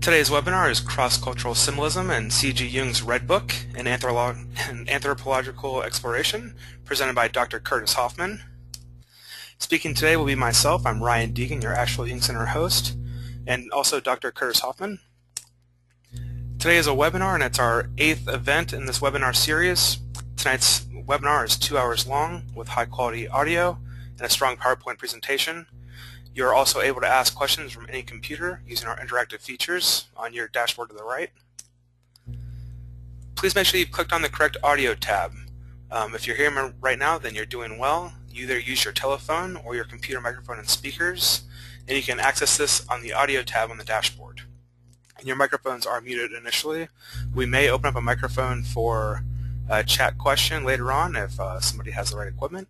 Today's webinar is Cross-Cultural Symbolism and C.G. Jung's Red Book, an Anthropological Exploration, presented by Dr. Curtis Hoffman. Speaking today will be myself. I'm Ryan Deegan, your Asheville Jung Center host, and also Dr. Curtis Hoffman. Today is a webinar, and it's our 8th event in this webinar series. Tonight's webinar is 2 hours long with high-quality audio and a strong PowerPoint presentation. You're also able to ask questions from any computer using our interactive features on your dashboard to the right. Please make sure you've clicked on the correct audio tab. If you're hearing me right now, then you're doing well. You either use your telephone or your computer microphone and speakers, and you can access this on the audio tab on the dashboard. And your microphones are muted initially. We may open up a microphone for a chat question later on if somebody has the right equipment.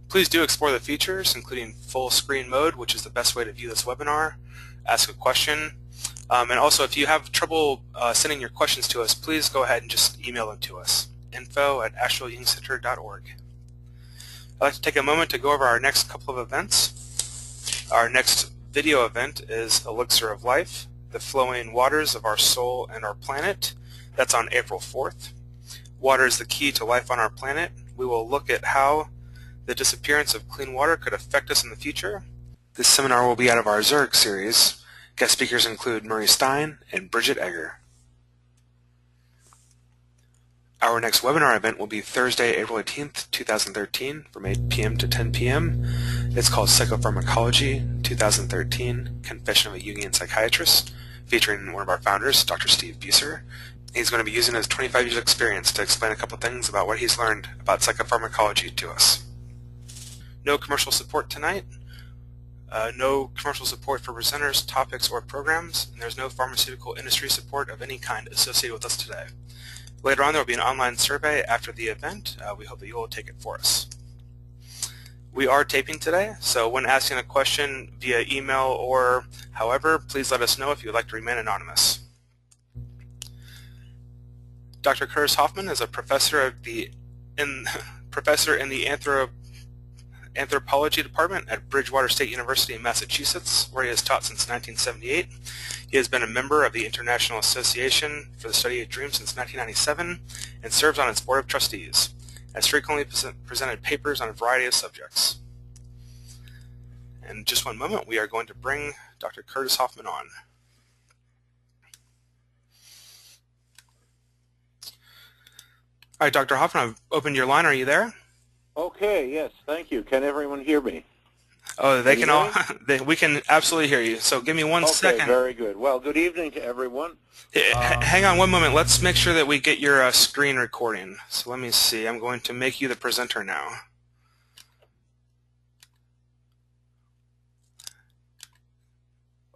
Please do explore the features, including full screen mode, which is the best way to view this webinar, ask a question, and also if you have trouble sending your questions to us, please go ahead and just email them to us, info@ashevillejungcenter.org. I'd like to take a moment to go over our next couple of events. Our next video event is Elixir of Life, the Flowing Waters of Our Soul and Our Planet. That's on April 4th. Water is the key to life on our planet. We will look at how the disappearance of clean water could affect us in the future. This seminar will be out of our Zurich series. Guest speakers include Murray Stein and Bridget Egger. Our next webinar event will be Thursday, April 18th, 2013 from 8 p.m. to 10 p.m. It's called Psychopharmacology 2013, Confession of a Jungian Psychiatrist, featuring one of our founders, Dr. Steve Buser. He's going to be using his 25 years experience to explain a couple things about what he's learned about psychopharmacology to us. No commercial support tonight, no commercial support for presenters, topics, or programs, and there's no pharmaceutical industry support of any kind associated with us today. Later on there will be an online survey after the event. We hope that you will take it for us. We are taping today, so when asking a question via email or however, please let us know if you would like to remain anonymous. Dr. Curtis Hoffman is a professor in the Anthropology Department at Bridgewater State University in Massachusetts, where he has taught since 1978. He has been a member of the International Association for the Study of Dreams since 1997 and serves on its Board of Trustees. Has frequently presented papers on a variety of subjects. In just one moment, we are going to bring Dr. Curtis Hoffman on. All right, Dr. Hoffman, I've opened your line. Are you there? Okay, yes, thank you. Can everyone hear me? Oh, they can all. We can absolutely hear you. So give me one second. Okay, very good. Well, good evening to everyone. Hang on one moment. Let's make sure that we get your screen recording. So let me see. I'm going to make you the presenter now.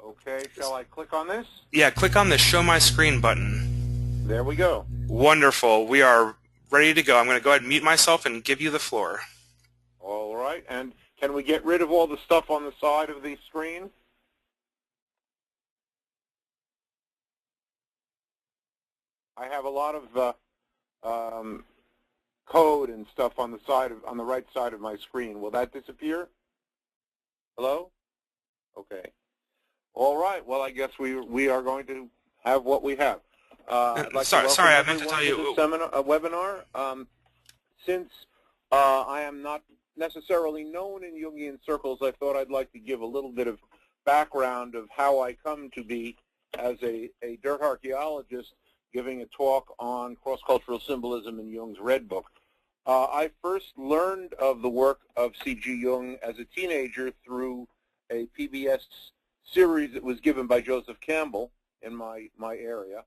Okay, shall I click on this? Yeah, click on the Show My Screen button. There we go. Wonderful. We are ready to go. I'm going to go ahead and mute myself and give you the floor. All right, and can we get rid of all the stuff on the side of the screen? I have a lot of code and stuff on the right side of my screen. Will that disappear? Hello? Okay. All right. Well, I guess we are going to have what we have. I'd like sorry, I meant to tell you. This webinar. Since I am not necessarily known in Jungian circles, I thought I'd like to give a little bit of background of how I come to be as a dirt archaeologist giving a talk on cross-cultural symbolism in Jung's Red Book. I first learned of the work of C.G. Jung as a teenager through a PBS series that was given by Joseph Campbell in my area.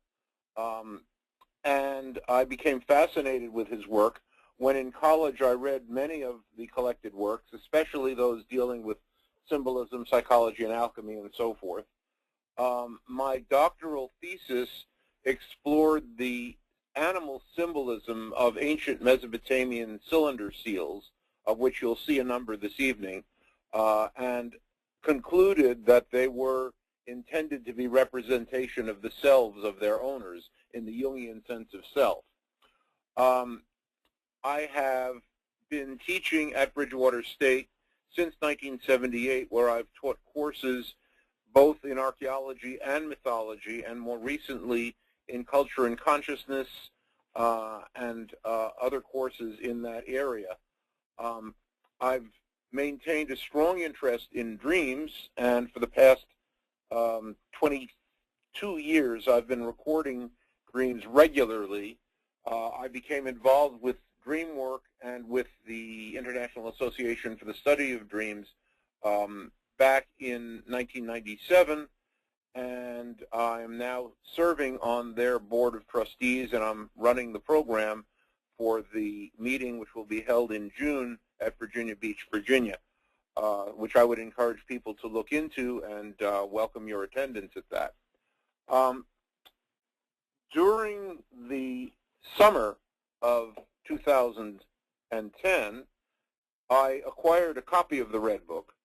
And I became fascinated with his work. When in college, I read many of the collected works, especially those dealing with symbolism, psychology, and alchemy, and so forth. My doctoral thesis explored the animal symbolism of ancient Mesopotamian cylinder seals, of which you'll see a number this evening, and concluded that they were intended to be representation of the selves of their owners in the Jungian sense of self. I have been teaching at Bridgewater State since 1978, where I've taught courses both in archaeology and mythology, and more recently in culture and consciousness and other courses in that area. I've maintained a strong interest in dreams, and for the past 22 years I've been recording dreams regularly. I became involved with dream work and with the International Association for the Study of Dreams back in 1997, and I'm now serving on their board of trustees, and I'm running the program for the meeting which will be held in June at Virginia Beach, Virginia, which I would encourage people to look into, and welcome your attendance at that. During the summer of 2010, I acquired a copy of the Red Book,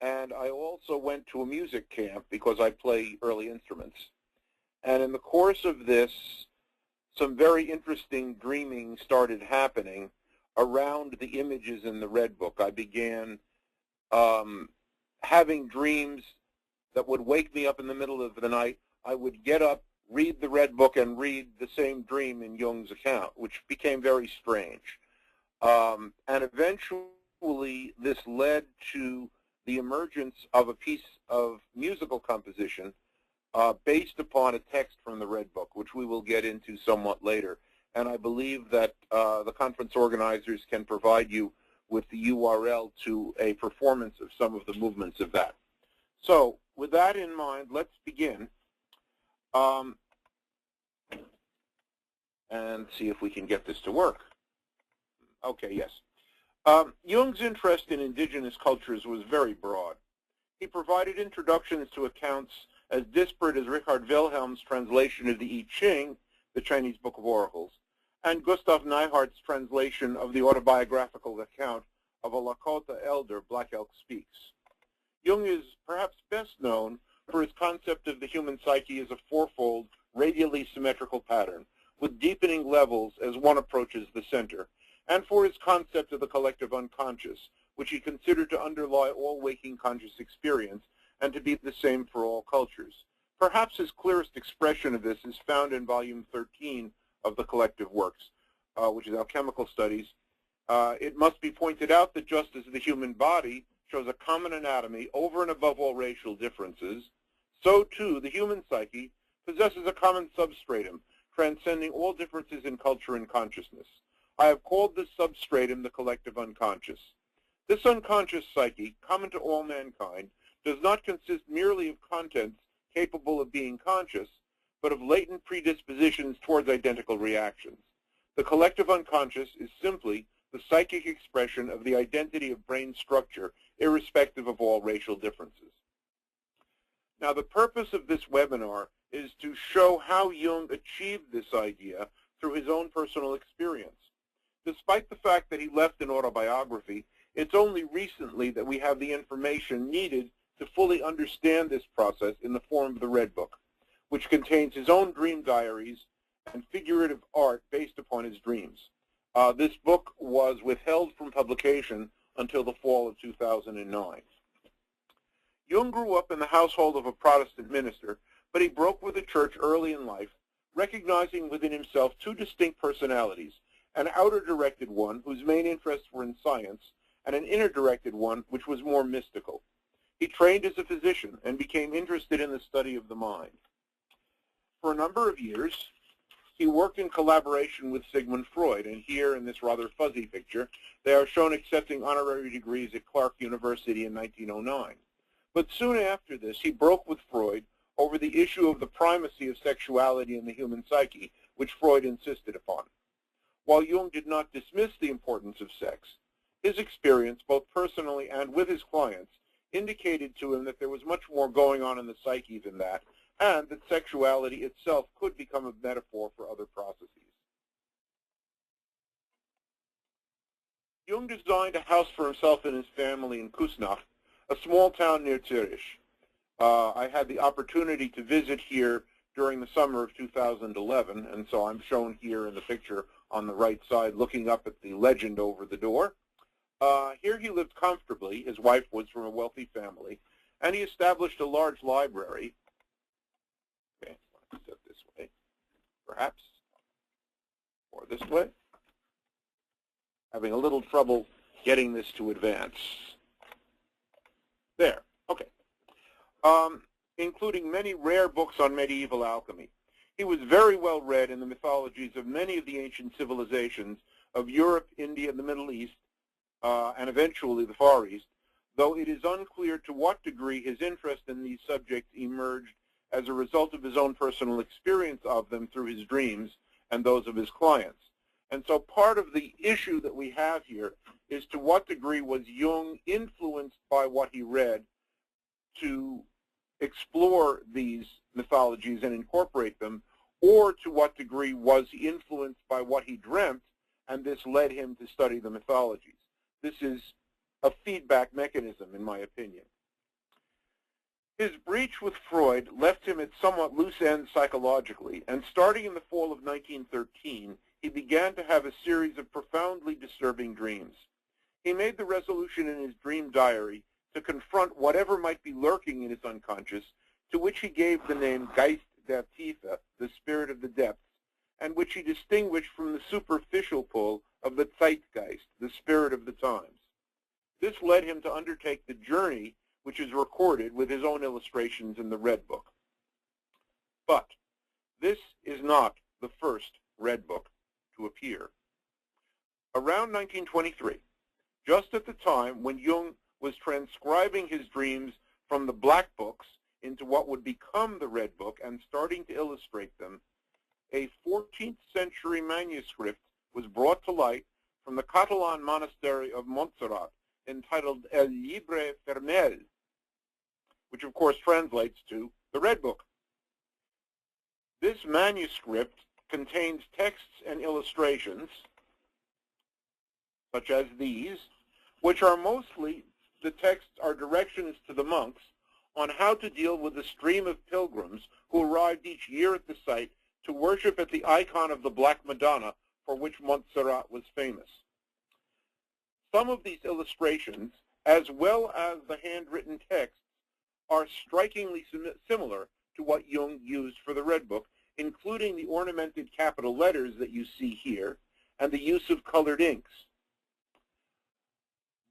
and I also went to a music camp because I play early instruments. And in the course of this, some very interesting dreaming started happening around the images in the Red Book. I began having dreams that would wake me up in the middle of the night. I would get up, read the Red Book, and read the same dream in Jung's account, which became very strange. And eventually, this led to the emergence of a piece of musical composition based upon a text from the Red Book, which we will get into somewhat later. And I believe that the conference organizers can provide you with the URL to a performance of some of the movements of that. So with that in mind, let's begin and see if we can get this to work. Okay, yes. Jung's interest in indigenous cultures was very broad. He provided introductions to accounts as disparate as Richard Wilhelm's translation of the I Ching, the Chinese Book of Oracles, and Gustav Neihart's translation of the autobiographical account of a Lakota elder, Black Elk Speaks. Jung is perhaps best known for his concept of the human psyche as a fourfold, radially symmetrical pattern, with deepening levels as one approaches the center, and for his concept of the collective unconscious, which he considered to underlie all waking conscious experience and to be the same for all cultures. Perhaps his clearest expression of this is found in volume 13 of the collective works, which is Alchemical Studies. It must be pointed out that just as the human body shows a common anatomy over and above all racial differences, so too the human psyche possesses a common substratum, transcending all differences in culture and consciousness. I have called this substratum the collective unconscious. This unconscious psyche, common to all mankind, does not consist merely of contents capable of being conscious, but of latent predispositions towards identical reactions. The collective unconscious is simply the psychic expression of the identity of brain structure, irrespective of all racial differences. Now, the purpose of this webinar is to show how Jung achieved this idea through his own personal experience. Despite the fact that he left an autobiography, it's only recently that we have the information needed to fully understand this process in the form of the Red Book, which contains his own dream diaries and figurative art based upon his dreams. This book was withheld from publication until the fall of 2009. Jung grew up in the household of a Protestant minister, but he broke with the church early in life, recognizing within himself two distinct personalities, an outer-directed one whose main interests were in science, and an inner-directed one which was more mystical. He trained as a physician and became interested in the study of the mind. For a number of years, he worked in collaboration with Sigmund Freud, and here in this rather fuzzy picture, they are shown accepting honorary degrees at Clark University in 1909. But soon after this, he broke with Freud over the issue of the primacy of sexuality in the human psyche, which Freud insisted upon. While Jung did not dismiss the importance of sex, his experience, both personally and with his clients, indicated to him that there was much more going on in the psyche than that, and that sexuality itself could become a metaphor for other processes. Jung designed a house for himself and his family in Küsnacht, a small town near Zurich. I had the opportunity to visit here during the summer of 2011, and so I'm shown here in the picture on the right side looking up at the legend over the door. Here he lived comfortably. His wife was from a wealthy family, and he established a large library. Okay, let's set this way, perhaps, or this way. Having a little trouble getting this to advance. There, okay. Including many rare books on medieval alchemy. He was very well read in the mythologies of many of the ancient civilizations of Europe, India, and the Middle East, and eventually the Far East, though it is unclear to what degree his interest in these subjects emerged as a result of his own personal experience of them through his dreams and those of his clients. And so part of the issue that we have here is to what degree was Jung influenced by what he read to explore these mythologies and incorporate them, or to what degree was he influenced by what he dreamt, and this led him to study the mythologies. This is a feedback mechanism, in my opinion. His breach with Freud left him at somewhat loose ends psychologically, and starting in the fall of 1913, he began to have a series of profoundly disturbing dreams. He made the resolution in his dream diary to confront whatever might be lurking in his unconscious, to which he gave the name Geist der Tiefe, the spirit of the depths, and which he distinguished from the superficial pull of the Zeitgeist, the spirit of the times. This led him to undertake the journey, which is recorded with his own illustrations in the Red Book. But this is not the first Red Book to appear. Around 1923, just at the time when Jung was transcribing his dreams from the Black Books into what would become the Red Book and starting to illustrate them, a 14th century manuscript was brought to light from the Catalan monastery of Montserrat entitled El Llibre Vermell, which of course translates to the Red Book. This manuscript contains texts and illustrations, such as these, which are mostly, the texts are directions to the monks on how to deal with the stream of pilgrims who arrived each year at the site to worship at the icon of the Black Madonna, for which Montserrat was famous. Some of these illustrations, as well as the handwritten texts, are strikingly similar to what Jung used for the Red Book, including the ornamented capital letters that you see here and the use of colored inks.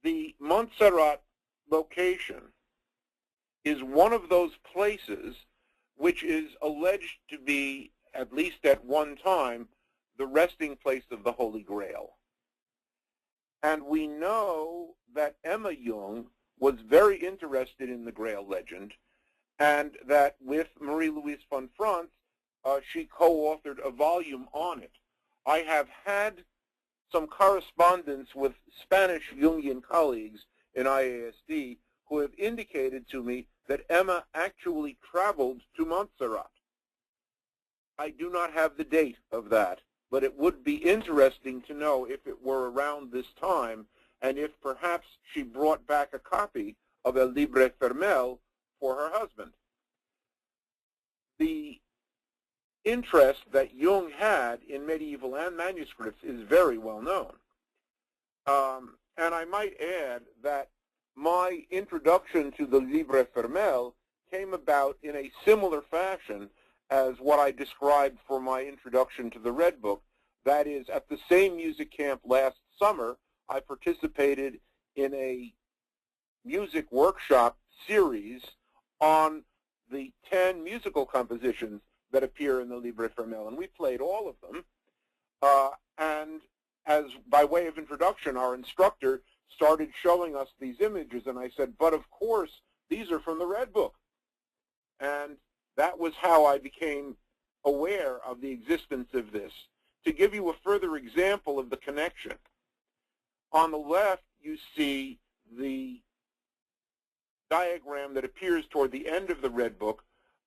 The Montserrat location is one of those places which is alleged to be, at least at one time, the resting place of the Holy Grail. And we know that Emma Jung was very interested in the Grail legend, and that with Marie-Louise von Franz, she co-authored a volume on it. I have had some correspondence with Spanish Jungian colleagues in IASD who have indicated to me that Emma actually traveled to Montserrat. I do not have the date of that, but it would be interesting to know if it were around this time, and if perhaps she brought back a copy of El Llibre Vermell for her husband. The interest that Jung had in medieval and manuscripts is very well known. And I might add that my introduction to the Llibre Vermell came about in a similar fashion as what I described for my introduction to the Red Book. That is, at the same music camp last summer, I participated in a music workshop series on the 10 musical compositions that appear in the Llibre Vermell, and we played all of them. And as by way of introduction, our instructor started showing us these images, and I said, but of course, these are from the Red Book. And that was how I became aware of the existence of this. To give you a further example of the connection, on the left you see the diagram that appears toward the end of the Red Book,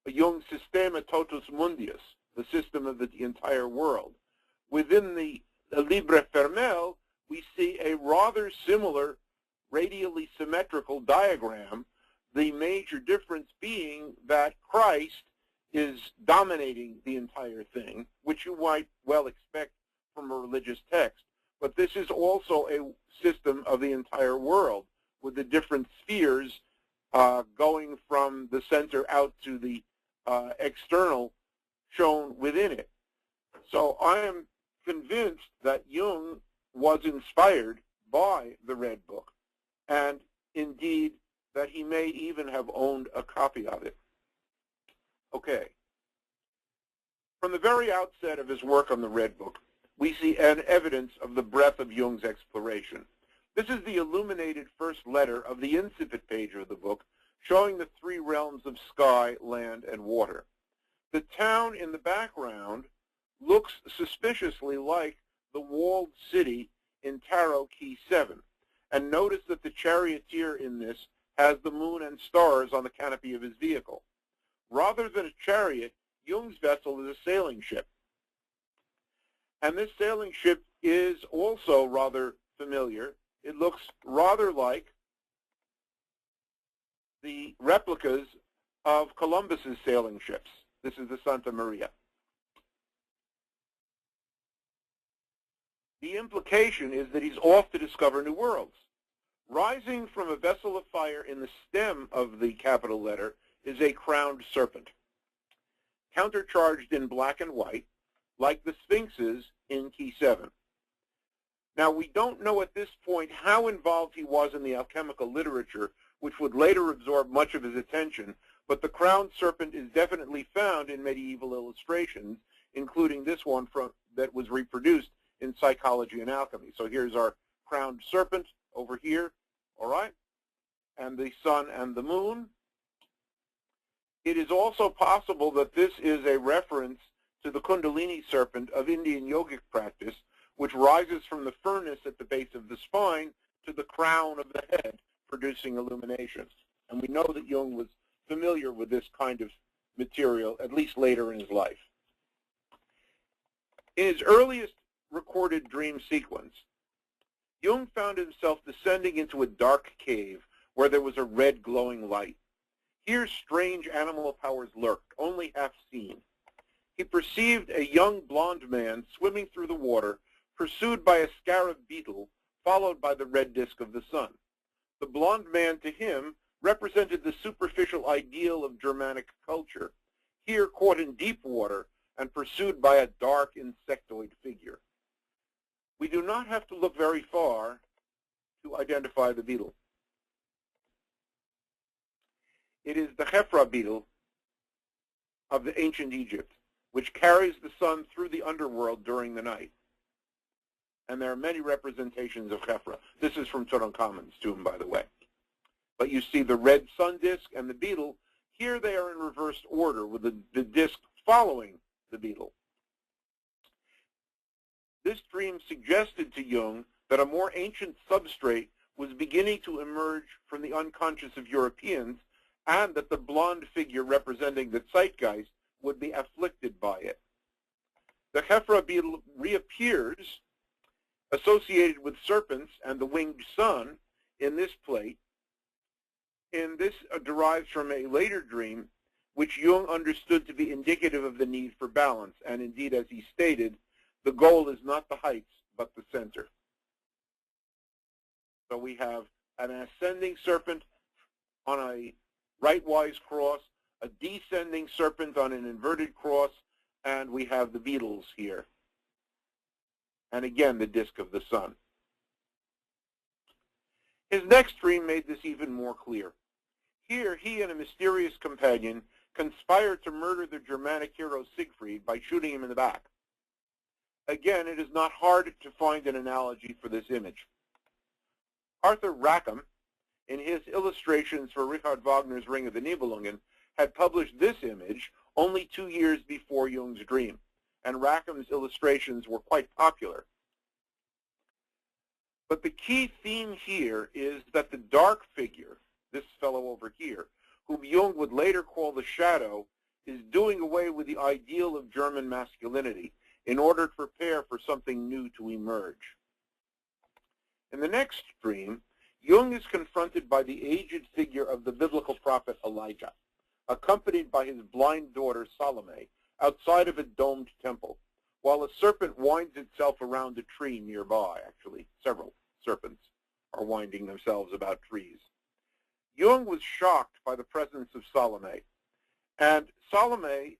Jung's Systema Totus Mundius, the system of the entire world. Within the Llibre Vermell, we see a rather similar radially symmetrical diagram, the major difference being that Christ is dominating the entire thing, which you might well expect from a religious text. But this is also a system of the entire world with the different spheres going from the center out to the external shown within it. So I am convinced that Jung was inspired by the Red Book, and indeed that he may even have owned a copy of it. Okay. From the very outset of his work on the Red Book, we see an evidence of the breadth of Jung's exploration. This is the illuminated first letter of the incipit page of the book, showing the three realms of sky, land, and water. The town in the background looks suspiciously like the walled city in Tarot Key 7. And notice that the charioteer in this has the moon and stars on the canopy of his vehicle. Rather than a chariot, Jung's vessel is a sailing ship. And this sailing ship is also rather familiar. It looks rather like the replicas of Columbus's sailing ships. This is the Santa Maria. The implication is that he's off to discover new worlds. Rising from a vessel of fire in the stem of the capital letter is a crowned serpent, countercharged in black and white, like the sphinxes in Key 7. Now, we don't know at this point how involved he was in the alchemical literature, which would later absorb much of his attention, but the crowned serpent is definitely found in medieval illustrations, including this one that was reproduced in Psychology and Alchemy. So here's our crowned serpent over here, all right, and the sun and the moon. It is also possible that this is a reference to the Kundalini serpent of Indian yogic practice, which rises from the furnace at the base of the spine to the crown of the head, producing illumination. And we know that Jung was familiar with this kind of material, at least later in his life. In his earliest recorded dream sequence, Jung found himself descending into a dark cave where there was a red glowing light. Here strange animal powers lurked, only half seen. He perceived a young blond man swimming through the water, pursued by a scarab beetle, followed by the red disk of the sun. The blond man, to him, represented the superficial ideal of Germanic culture, here caught in deep water and pursued by a dark insectoid figure. We do not have to look very far to identify the beetle. It is the Khefra beetle of the ancient Egypt, which carries the sun through the underworld during the night. And there are many representations of Khefra. This is from Tutankhamun's tomb, by the way. But you see the red sun disk and the beetle. Here they are in reversed order, with the disk following the beetle. This dream suggested to Jung that a more ancient substrate was beginning to emerge from the unconscious of Europeans, and that the blonde figure representing the zeitgeist would be afflicted by it. The Khefra beetle reappears associated with serpents and the winged sun in this plate. And this derives from a later dream, which Jung understood to be indicative of the need for balance. And indeed, as he stated, the goal is not the heights, but the center. So we have an ascending serpent on a rightwise cross, a descending serpent on an inverted cross, and we have the beetles here. And again, the disk of the sun. His next dream made this even more clear. Here, he and a mysterious companion conspired to murder the Germanic hero Siegfried by shooting him in the back. Again, it is not hard to find an analogy for this image. Arthur Rackham, in his illustrations for Richard Wagner's Ring of the Nibelungen, had published this image only 2 years before Jung's dream, and Rackham's illustrations were quite popular. But the key theme here is that the dark figure, this fellow over here, whom Jung would later call the shadow, is doing away with the ideal of German masculinity in order to prepare for something new to emerge. In the next dream, Jung is confronted by the aged figure of the biblical prophet Elijah, accompanied by his blind daughter Salome, outside of a domed temple, while a serpent winds itself around a tree nearby. Actually, several serpents are winding themselves about trees. Jung was shocked by the presence of Salome. And Salome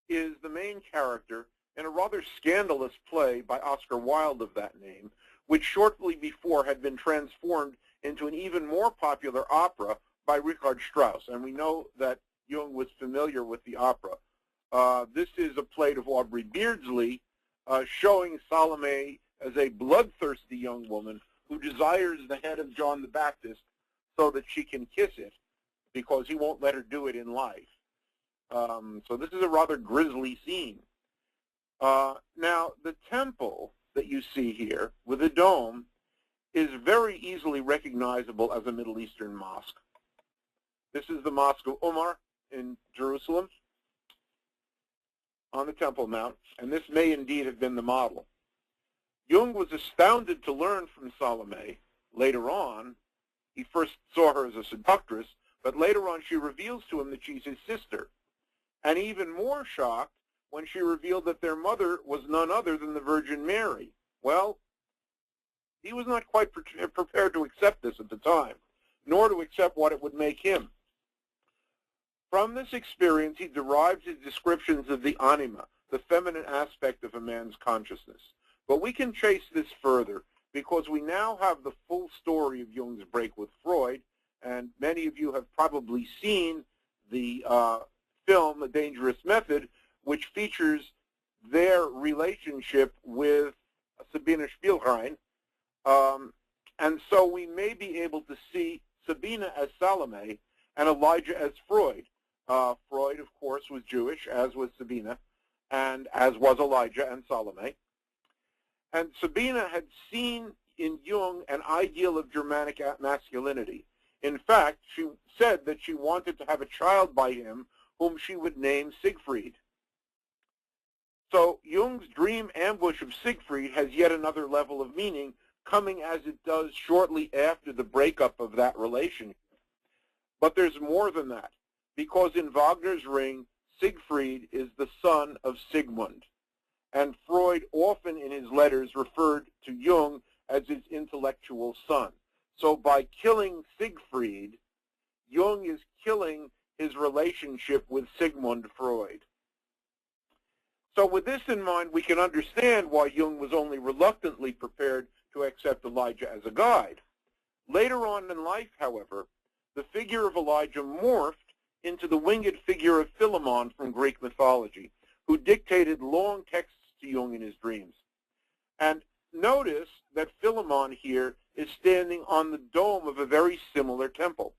is the main character in a rather scandalous play by Oscar Wilde of that name, which shortly before had been transformed into an even more popular opera by Richard Strauss. And we know that Jung was familiar with the opera. This is a play of Aubrey Beardsley showing Salome as a bloodthirsty young woman who desires the head of John the Baptist so that she can kiss it because he won't let her do it in life. So this is a rather grisly scene. Now, the temple that you see here with the dome is very easily recognizable as a Middle Eastern mosque. This is the Mosque of Umar in Jerusalem on the Temple Mount, and this may indeed have been the model. Jung was astounded to learn from Salome later on. He first saw her as a seductress, but later on she reveals to him that she's his sister. And even more shocked when she revealed that their mother was none other than the Virgin Mary. Well, he was not quite prepared to accept this at the time, nor to accept what it would make him. From this experience, he derives his descriptions of the anima, the feminine aspect of a man's consciousness. But we can chase this further because we now have the full story of Jung's break with Freud, and many of you have probably seen the film, A Dangerous Method, which features their relationship with Sabine Spielrein. And so we may be able to see Sabine as Salome and Elijah as Freud. Freud, of course, was Jewish, as was Sabine, and as was Elijah and Salome. And Sabine had seen in Jung an ideal of Germanic masculinity. In fact, she said that she wanted to have a child by him whom she would name Siegfried. So Jung's dream ambush of Siegfried has yet another level of meaning, coming as it does shortly after the breakup of that relationship. But there's more than that, because in Wagner's Ring, Siegfried is the son of Sigmund. And Freud often in his letters referred to Jung as his intellectual son. So by killing Siegfried, Jung is killing his relationship with Sigmund Freud. So with this in mind, we can understand why Jung was only reluctantly prepared to accept Elijah as a guide. Later on in life, however, the figure of Elijah morphed into the winged figure of Philemon from Greek mythology, who dictated long texts to Jung in his dreams. And notice that Philemon here is standing on the dome of a very similar temple.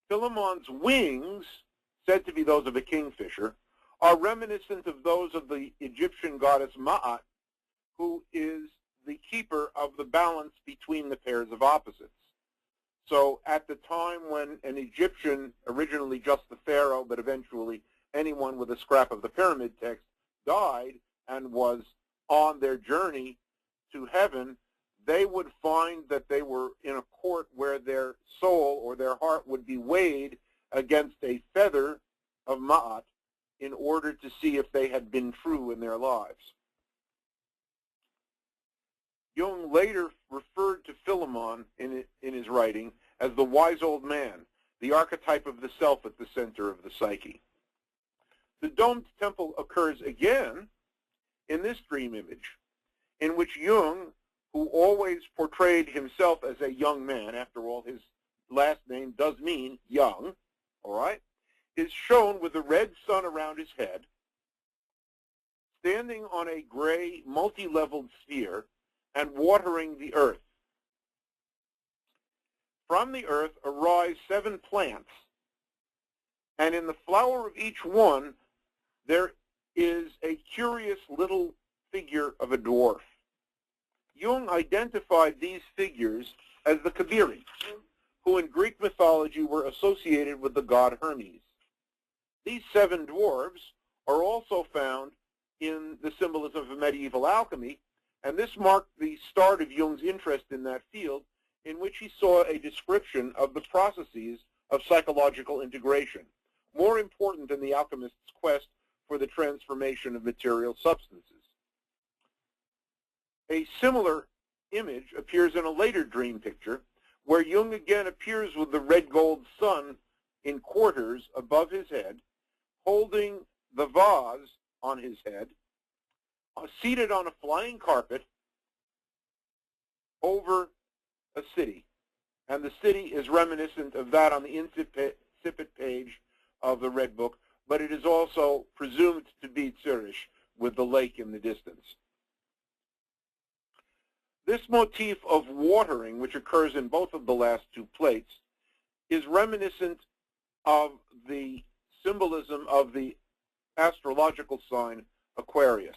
Philemon's wings, said to be those of a kingfisher, are reminiscent of those of the Egyptian goddess Ma'at, who is the keeper of the balance between the pairs of opposites. So at the time when an Egyptian, originally just the pharaoh, but eventually anyone with a scrap of the pyramid text, died and was on their journey to heaven, they would find that they were in a court where their soul or their heart would be weighed against a feather of Ma'at in order to see if they had been true in their lives. Jung later referred to Philemon in his writing as the wise old man, the archetype of the self at the center of the psyche. The domed temple occurs again in this dream image, in which Jung, who always portrayed himself as a young man, after all, his last name does mean young, all right, is shown with the red sun around his head, standing on a gray, multi-leveled sphere and watering the earth. From the earth arise 7 plants, and in the flower of each one there is a curious little figure of a dwarf. Jung identified these figures as the Kabiri, who in Greek mythology were associated with the god Hermes. These 7 dwarves are also found in the Symbolism of medieval alchemy, and this marked the start of Jung's interest in that field, in which he saw a description of the processes of psychological integration, more important than the alchemist's quest for the transformation of material substances. A similar image appears in a later dream picture, where Jung again appears with the red gold sun in quarters above his head, holding the vase on his head, seated on a flying carpet over a city. And the city is reminiscent of that on the incipit page of the Red Book, but it is also presumed to be Zurich with the lake in the distance. This motif of watering, which occurs in both of the last two plates, is reminiscent of the symbolism of the astrological sign Aquarius.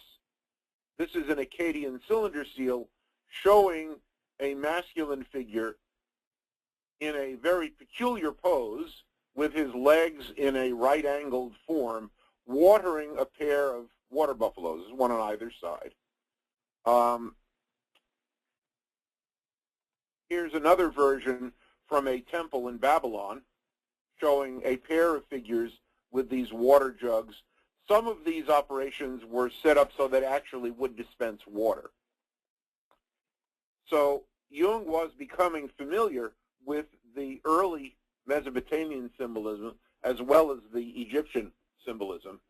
This is an Akkadian cylinder seal showing a masculine figure in a very peculiar pose with his legs in a right-angled form, watering a pair of water buffaloes, one on either side. Here's another version from a temple in Babylon showing a pair of figures with these water jugs. Some of these operations were set up so that actually would dispense water. So Jung was becoming familiar with the early Mesopotamian symbolism as well as the Egyptian symbolism,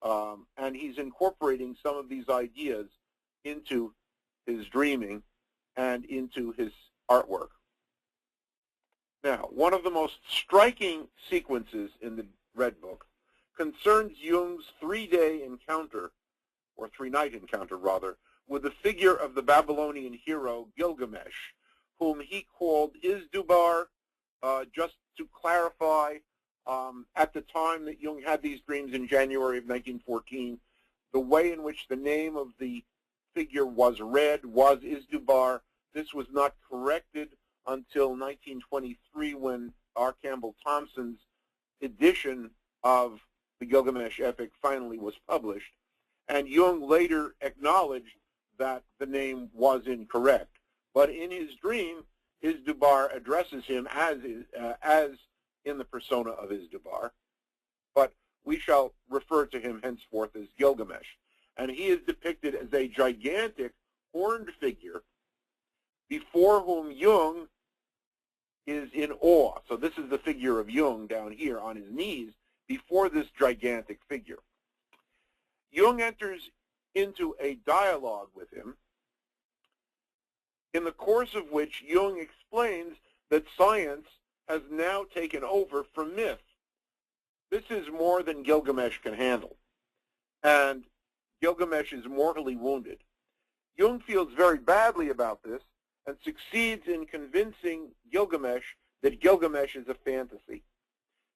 and he's incorporating some of these ideas into his dreaming and into his artwork. Now, one of the most striking sequences in the Red Book concerns Jung's three-day encounter, or three-night encounter rather, with the figure of the Babylonian hero Gilgamesh, whom he called Izdubar. Just to clarify, at the time that Jung had these dreams in January of 1914, the way in which the name of the figure was read was Izdubar. This was not corrected until 1923 when R. Campbell Thompson's edition of the Gilgamesh epic finally was published. And Jung later acknowledged that the name was incorrect. But in his dream, Izdubar addresses him as in the persona of Izdubar, but we shall refer to him henceforth as Gilgamesh. And he is depicted as a gigantic horned figure before whom Jung is in awe. So this is the figure of Jung down here on his knees before this gigantic figure. Jung enters into a dialogue with him, in the course of which Jung explains that science has now taken over from myth. This is more than Gilgamesh can handle, and Gilgamesh is mortally wounded. Jung feels very badly about this and succeeds in convincing Gilgamesh that Gilgamesh is a fantasy.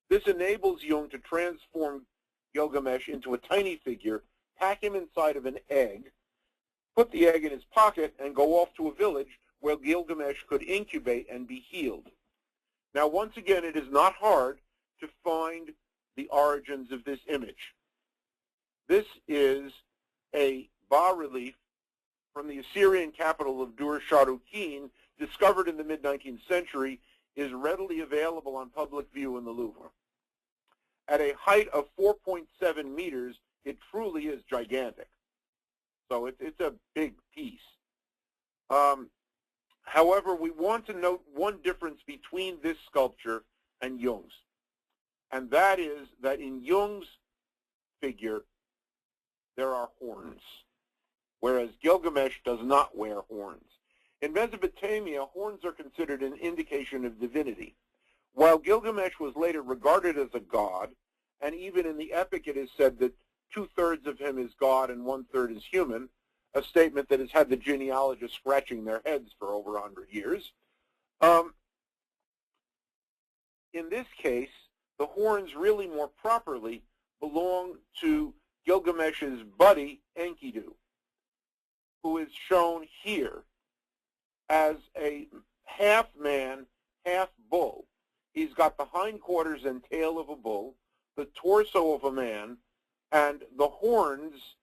This enables Jung to transform Gilgamesh into a tiny figure, pack him inside of an egg, put the egg in his pocket, and go off to a village where Gilgamesh could incubate and be healed. Now, once again, it is not hard to find the origins of this image. This is a bas-relief from the Assyrian capital of Dur-Sharrukin, discovered in the mid-19th century, is readily available on public view in the Louvre. At a height of 4.7 meters, it truly is gigantic. So it's a big piece. However, we want to note one difference between this sculpture and Jung's, and that is that in Jung's figure, there are horns, whereas Gilgamesh does not wear horns. In Mesopotamia, horns are considered an indication of divinity. While Gilgamesh was later regarded as a god, and even in the epic it is said that 2/3 of him is god and 1/3 is human, a statement that has had the genealogists scratching their heads for over 100 years. In this case, the horns really more properly belong to Gilgamesh's buddy, Enkidu, who is shown here as a half-man, half-bull. He's got the hindquarters and tail of a bull, the torso of a man, and the horns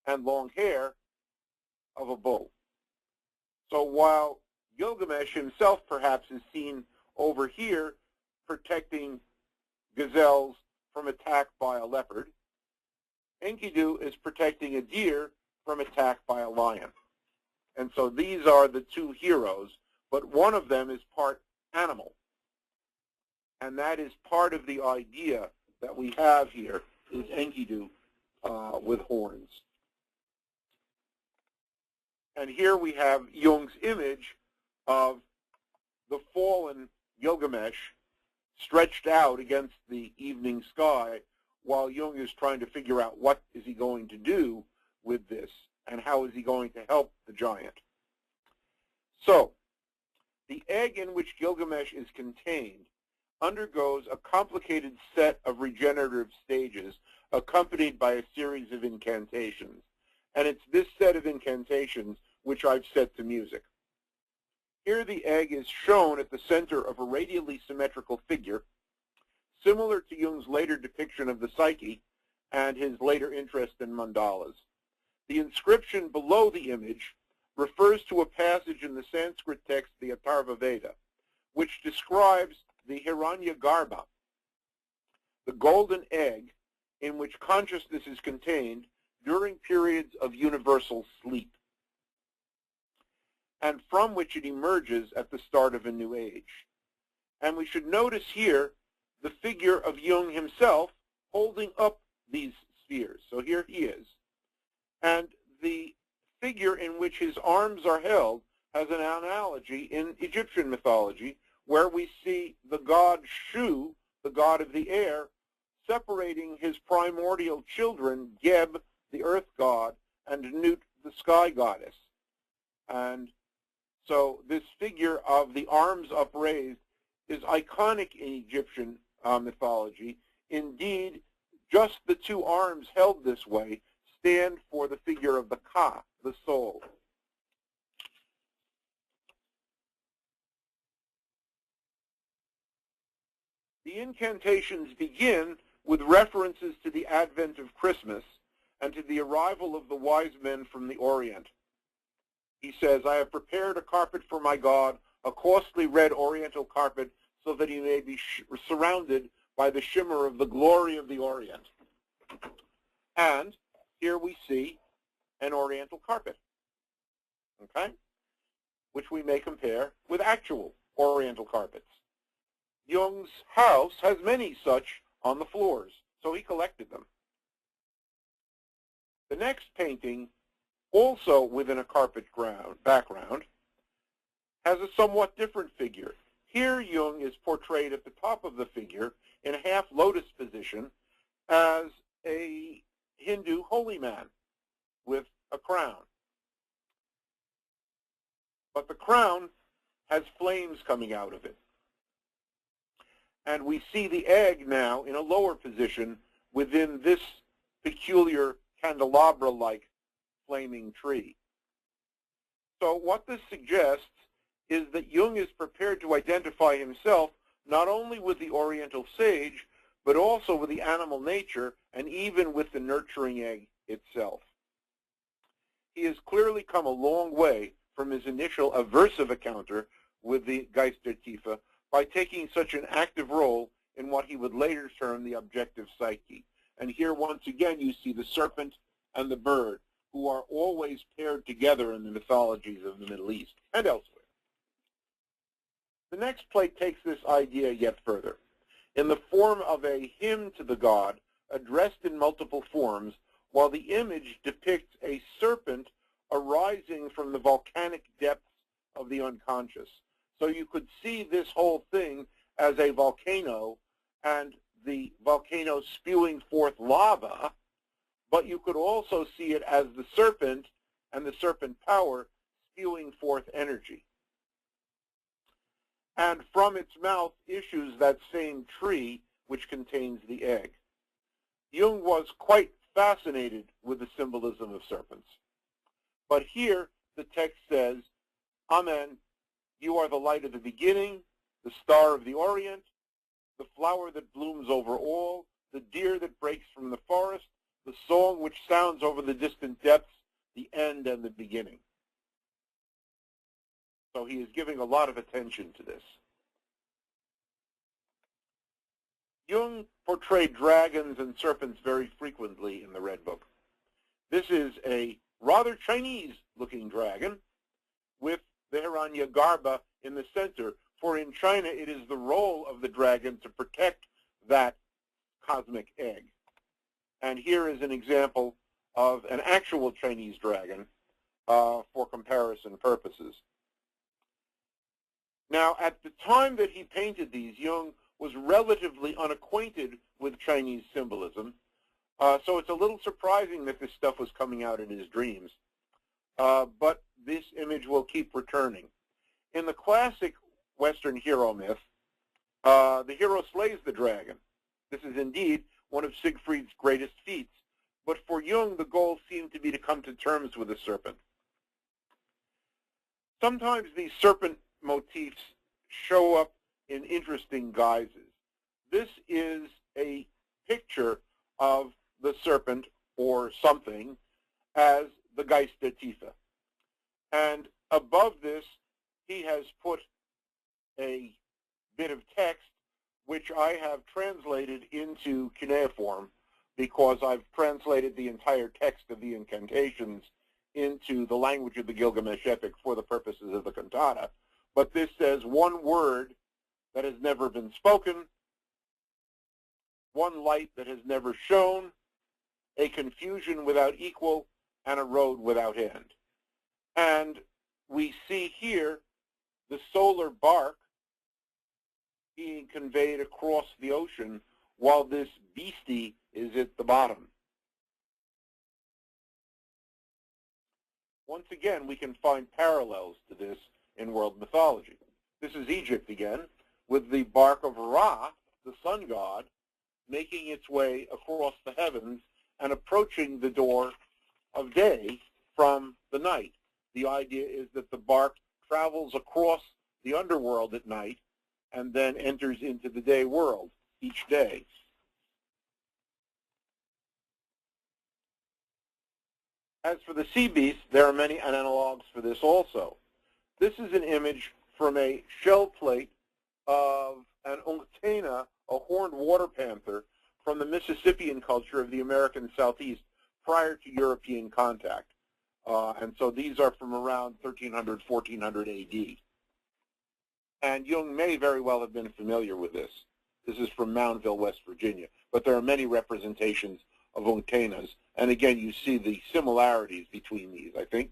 and long hair of a bull. So while Gilgamesh himself perhaps is seen over here protecting gazelles from attack by a leopard, Enkidu is protecting a deer from attack by a lion. And so these are the two heroes but one of them is part animal. And that is part of the idea that we have here, is Enkidu with horns. And here we have Jung's image of the fallen Gilgamesh stretched out against the evening sky while Jung is trying to figure out what is he going to do with this and how is he going to help the giant. So, the egg in which Gilgamesh is contained undergoes a complicated set of regenerative stages accompanied by a series of incantations. And it's this set of incantations which I've set to music. Here the egg is shown at the center of a radially symmetrical figure, similar to Jung's later depiction of the psyche and his later interest in mandalas. The inscription below the image refers to a passage in the Sanskrit text, the Atharva Veda, which describes the Hiranyagarbha, the golden egg in which consciousness is contained during periods of universal sleep, and from which it emerges at the start of a new age. And we should notice here the figure of Jung himself holding up these spheres. So here he is. And the figure in which his arms are held has an analogy in Egyptian mythology, where we see the god Shu, the god of the air, separating his primordial children, Geb, the earth god, and Nut, the sky goddess. And so this figure of the arms upraised is iconic in Egyptian mythology. Indeed, just the two arms held this way stand for the figure of the Ka, the soul. The incantations begin with references to the advent of Christmas and to the arrival of the wise men from the Orient. He says, I have prepared a carpet for my God, a costly red oriental carpet, so that he may be surrounded by the shimmer of the glory of the Orient. And here we see an oriental carpet, okay, which we may compare with actual oriental carpets. Jung's house has many such on the floors, so he collected them. The next painting, also within a carpet background, has a somewhat different figure. Here Jung is portrayed at the top of the figure in a half lotus position as a Hindu holy man with a crown. But the crown has flames coming out of it. And we see the egg now in a lower position within this peculiar candelabra-like flaming tree. So what this suggests is that Jung is prepared to identify himself not only with the Oriental sage, but also with the animal nature and even with the nurturing egg itself. He has clearly come a long way from his initial aversive encounter with the Geistertiefe by taking such an active role in what he would later term the objective psyche. And here once again you see the serpent and the bird, who are always paired together in the mythologies of the Middle East and elsewhere. The next plate takes this idea yet further. In the form of a hymn to the god, addressed in multiple forms, while the image depicts a serpent arising from the volcanic depths of the unconscious. So you could see this whole thing as a volcano and the volcano spewing forth lava, but you could also see it as the serpent and the serpent power spewing forth energy. And from its mouth issues that same tree which contains the egg. Jung was quite fascinated with the symbolism of serpents. But here the text says, Amen, you are the light of the beginning, the star of the Orient, the flower that blooms over all, the deer that breaks from the forest, the song which sounds over the distant depths, the end and the beginning. So he is giving a lot of attention to this. Jung portrayed dragons and serpents very frequently in the Red Book. This is a rather Chinese-looking dragon with the Hiranyagarbha in the center, for in China it is the role of the dragon to protect that cosmic egg. And here is an example of an actual Chinese dragon for comparison purposes. Now, at the time that he painted these, Jung was relatively unacquainted with Chinese symbolism, so it's a little surprising that this stuff was coming out in his dreams. But this image will keep returning. In the classic Western hero myth, the hero slays the dragon. This is indeed one of Siegfried's greatest feats, but for Jung, the goal seemed to be to come to terms with the serpent. Sometimes these serpent motifs show up in interesting guises. This is a picture of the serpent or something as the Geist der Tiefe. And above this, he has put a bit of text which I have translated into cuneiform because I've translated the entire text of the incantations into the language of the Gilgamesh epic for the purposes of the cantata. But this says one word that has never been spoken, one light that has never shone, a confusion without equal, and a road without end. And we see here the solar bark being conveyed across the ocean while this beastie is at the bottom. Once again, we can find parallels to this in world mythology. This is Egypt again, with the bark of Ra, the sun god, making its way across the heavens and approaching the door of day from the night. The idea is that the bark travels across the underworld at night and then enters into the day world each day. As for the sea beast, there are many analogs for this also. This is an image from a shell plate of an unctena, a horned water panther, from the Mississippian culture of the American Southeast prior to European contact. And so these are from around 1300, 1400 AD. And Jung may very well have been familiar with this. This is from Moundville, West Virginia. But there are many representations of unctenas. And again, you see the similarities between these, I think.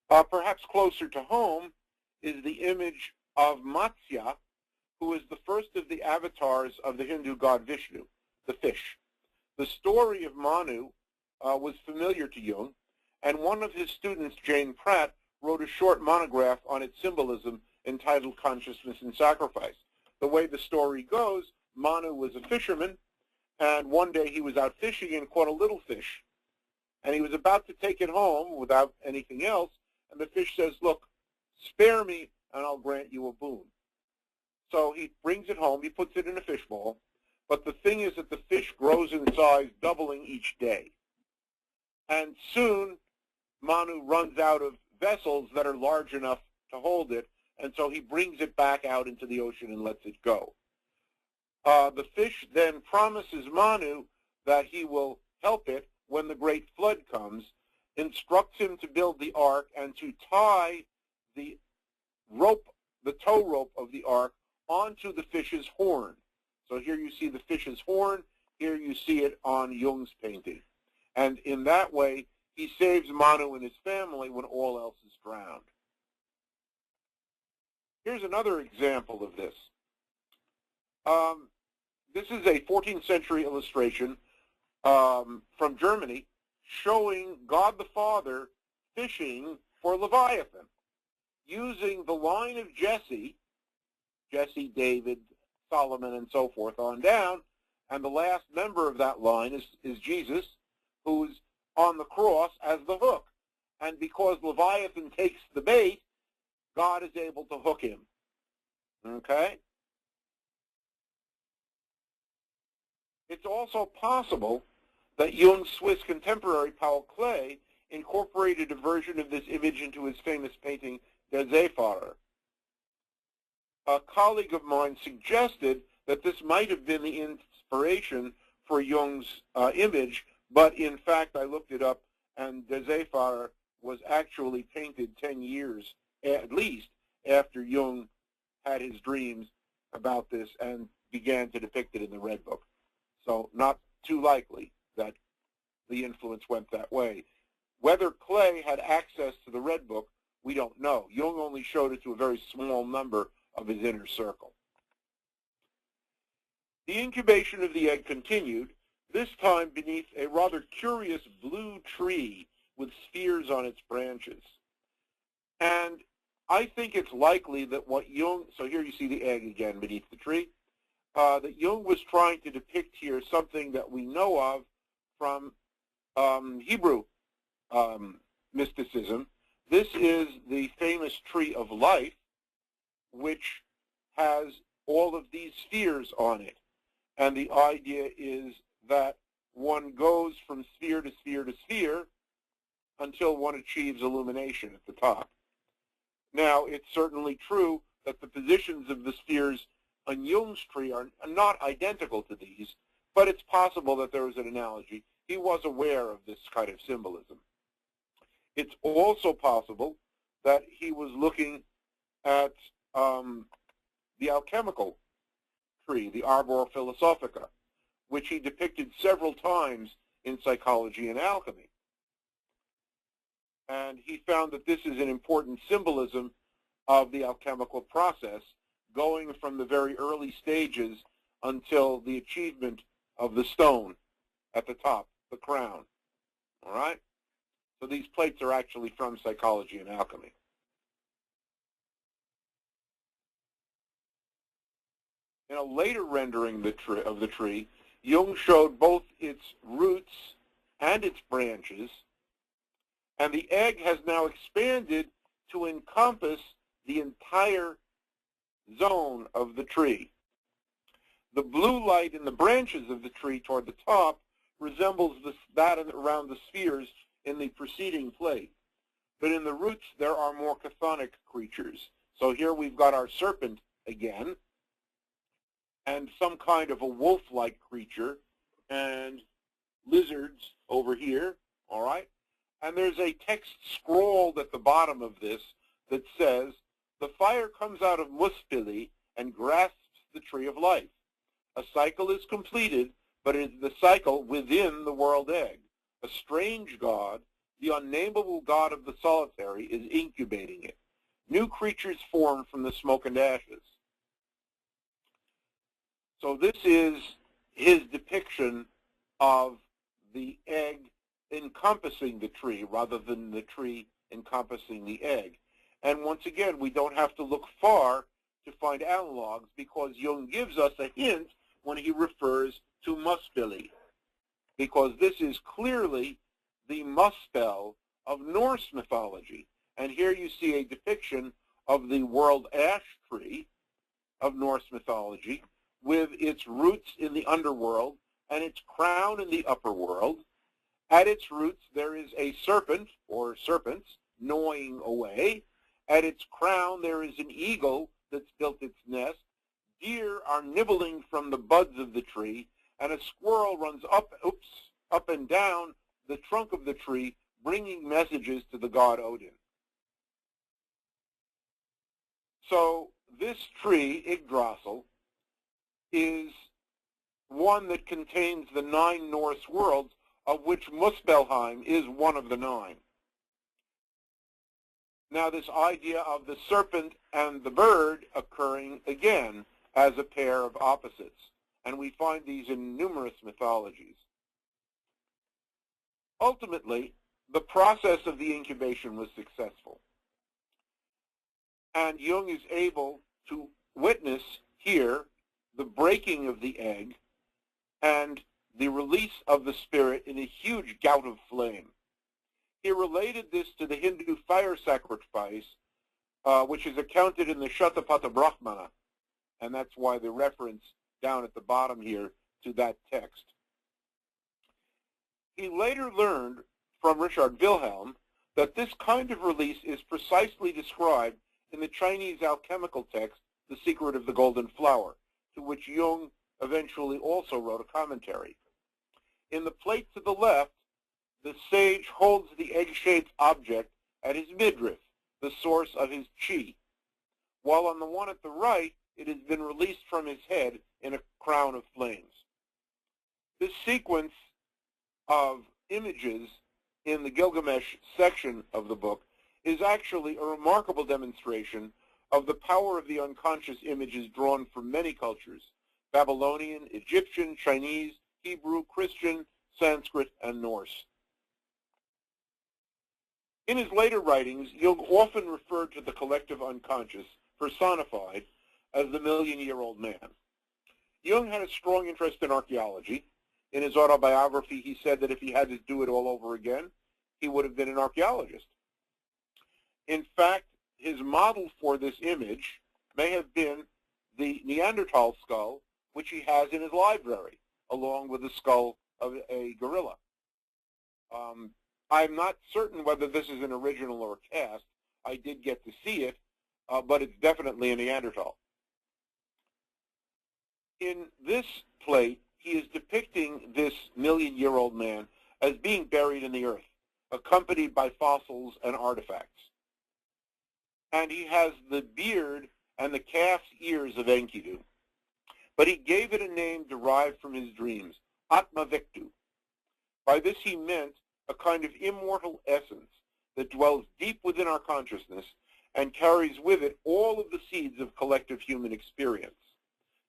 Perhaps closer to home is the image of Matsya, who is the first of the avatars of the Hindu god Vishnu, the fish. The story of Manu was familiar to Jung, and one of his students, Jane Pratt, wrote a short monograph on its symbolism entitled Consciousness and Sacrifice. The way the story goes, Manu was a fisherman, and one day he was out fishing and caught a little fish. And he was about to take it home without anything else, and the fish says, "Look, spare me and I'll grant you a boon." So he brings it home, he puts it in a fishbowl, but the thing is that the fish grows in size, doubling each day. And soon, Manu runs out of vessels that are large enough to hold it, and so he brings it back out into the ocean and lets it go. The fish then promises Manu that he will help it when the great flood comes, instructs him to build the ark and to tie the rope, the tow rope of the ark, onto the fish's horn. So here you see the fish's horn, here you see it on Jung's painting. And in that way, he saves Manu and his family when all else is drowned. Here's another example of this. This is a 14th century illustration from Germany showing God the Father fishing for Leviathan using the line of Jesse, David, Solomon, and so forth on down, and the last member of that line is Jesus, who's on the cross as the hook. And because Leviathan takes the bait, God is able to hook him. Okay? It's also possible that Jung's Swiss contemporary Paul Klee incorporated a version of this image into his famous painting, Der Seefahrer. A colleague of mine suggested that this might have been the inspiration for Jung's image, but in fact I looked it up, and Der Seefahrer was actually painted 10 years, at least, after Jung had his dreams about this and began to depict it in the Red Book. So not too likely that the influence went that way. Whether Clay had access to the Red Book, we don't know. Jung only showed it to a very small number of his inner circle. The incubation of the egg continued, this time beneath a rather curious blue tree with spheres on its branches. And I think it's likely that what Jung, so here you see the egg again beneath the tree, that Jung was trying to depict here something that we know of from Hebrew mysticism. This is the famous tree of life, which has all of these spheres on it. And the idea is that one goes from sphere to sphere to sphere until one achieves illumination at the top. Now, it's certainly true that the positions of the spheres on Jung's tree are not identical to these, but it's possible that there is an analogy. He was aware of this kind of symbolism. It's also possible that he was looking at the alchemical tree, the Arbor Philosophica, which he depicted several times in Psychology and Alchemy. And he found that this is an important symbolism of the alchemical process, going from the very early stages until the achievement of the stone at the top, the crown. All right? So these plates are actually from Psychology and Alchemy. In a later rendering of the tree, Jung showed both its roots and its branches, and the egg has now expanded to encompass the entire zone of the tree. The blue light in the branches of the tree toward the top resembles that around the spheres in the preceding plate. But in the roots, there are more chthonic creatures. So here we've got our serpent again, and some kind of a wolf-like creature, and lizards over here, all right? And there's a text scrawled at the bottom of this that says, the fire comes out of Muspili and grasps the tree of life. A cycle is completed, but it is the cycle within the world egg. A strange god, the unnameable god of the solitary, is incubating it. New creatures form from the smoke and ashes. So this is his depiction of the egg encompassing the tree rather than the tree encompassing the egg. And once again, we don't have to look far to find analogs, because Jung gives us a hint when he refers to Muspili, because this is clearly the Muspel of Norse mythology. And here you see a depiction of the world ash tree of Norse mythology, with its roots in the underworld and its crown in the upper world. At its roots, there is a serpent, or serpents, gnawing away. At its crown, there is an eagle that's built its nest. Deer are nibbling from the buds of the tree, and a squirrel runs up and down the trunk of the tree, bringing messages to the god Odin. So this tree, Yggdrasil, is one that contains the 9 Norse worlds, of which Muspelheim is one of the 9. Now this idea of the serpent and the bird occurring again as a pair of opposites, and we find these in numerous mythologies. Ultimately, the process of the incubation was successful, and Jung is able to witness here the breaking of the egg and the release of the spirit in a huge gout of flame. He related this to the Hindu fire sacrifice, which is accounted in the Shatapatha Brahmana, and that's why the reference down at the bottom here to that text. He later learned from Richard Wilhelm that this kind of release is precisely described in the Chinese alchemical text, The Secret of the Golden Flower, to which Jung eventually also wrote a commentary. In the plate to the left, the sage holds the egg-shaped object at his midriff, the source of his chi. while on the one at the right, it has been released from his head in a crown of flames. This sequence of images in the Gilgamesh section of the book is actually a remarkable demonstration of the power of the unconscious images drawn from many cultures: Babylonian, Egyptian, Chinese, Hebrew, Christian, Sanskrit, and Norse. In his later writings, Jung often referred to the collective unconscious, personified, as the million-year-old man. Jung had a strong interest in archaeology. In his autobiography, he said that if he had to do it all over again, he would have been an archaeologist. In fact, his model for this image may have been the Neanderthal skull, which he has in his library, along with the skull of a gorilla. I'm not certain whether this is an original or a cast. I did get to see it, but it's definitely a Neanderthal. In this plate, he is depicting this million-year-old man as being buried in the earth, accompanied by fossils and artifacts. And he has the beard and the calf's ears of Enkidu. But he gave it a name derived from his dreams, Atmaviktu. By this he meant a kind of immortal essence that dwells deep within our consciousness and carries with it all of the seeds of collective human experience.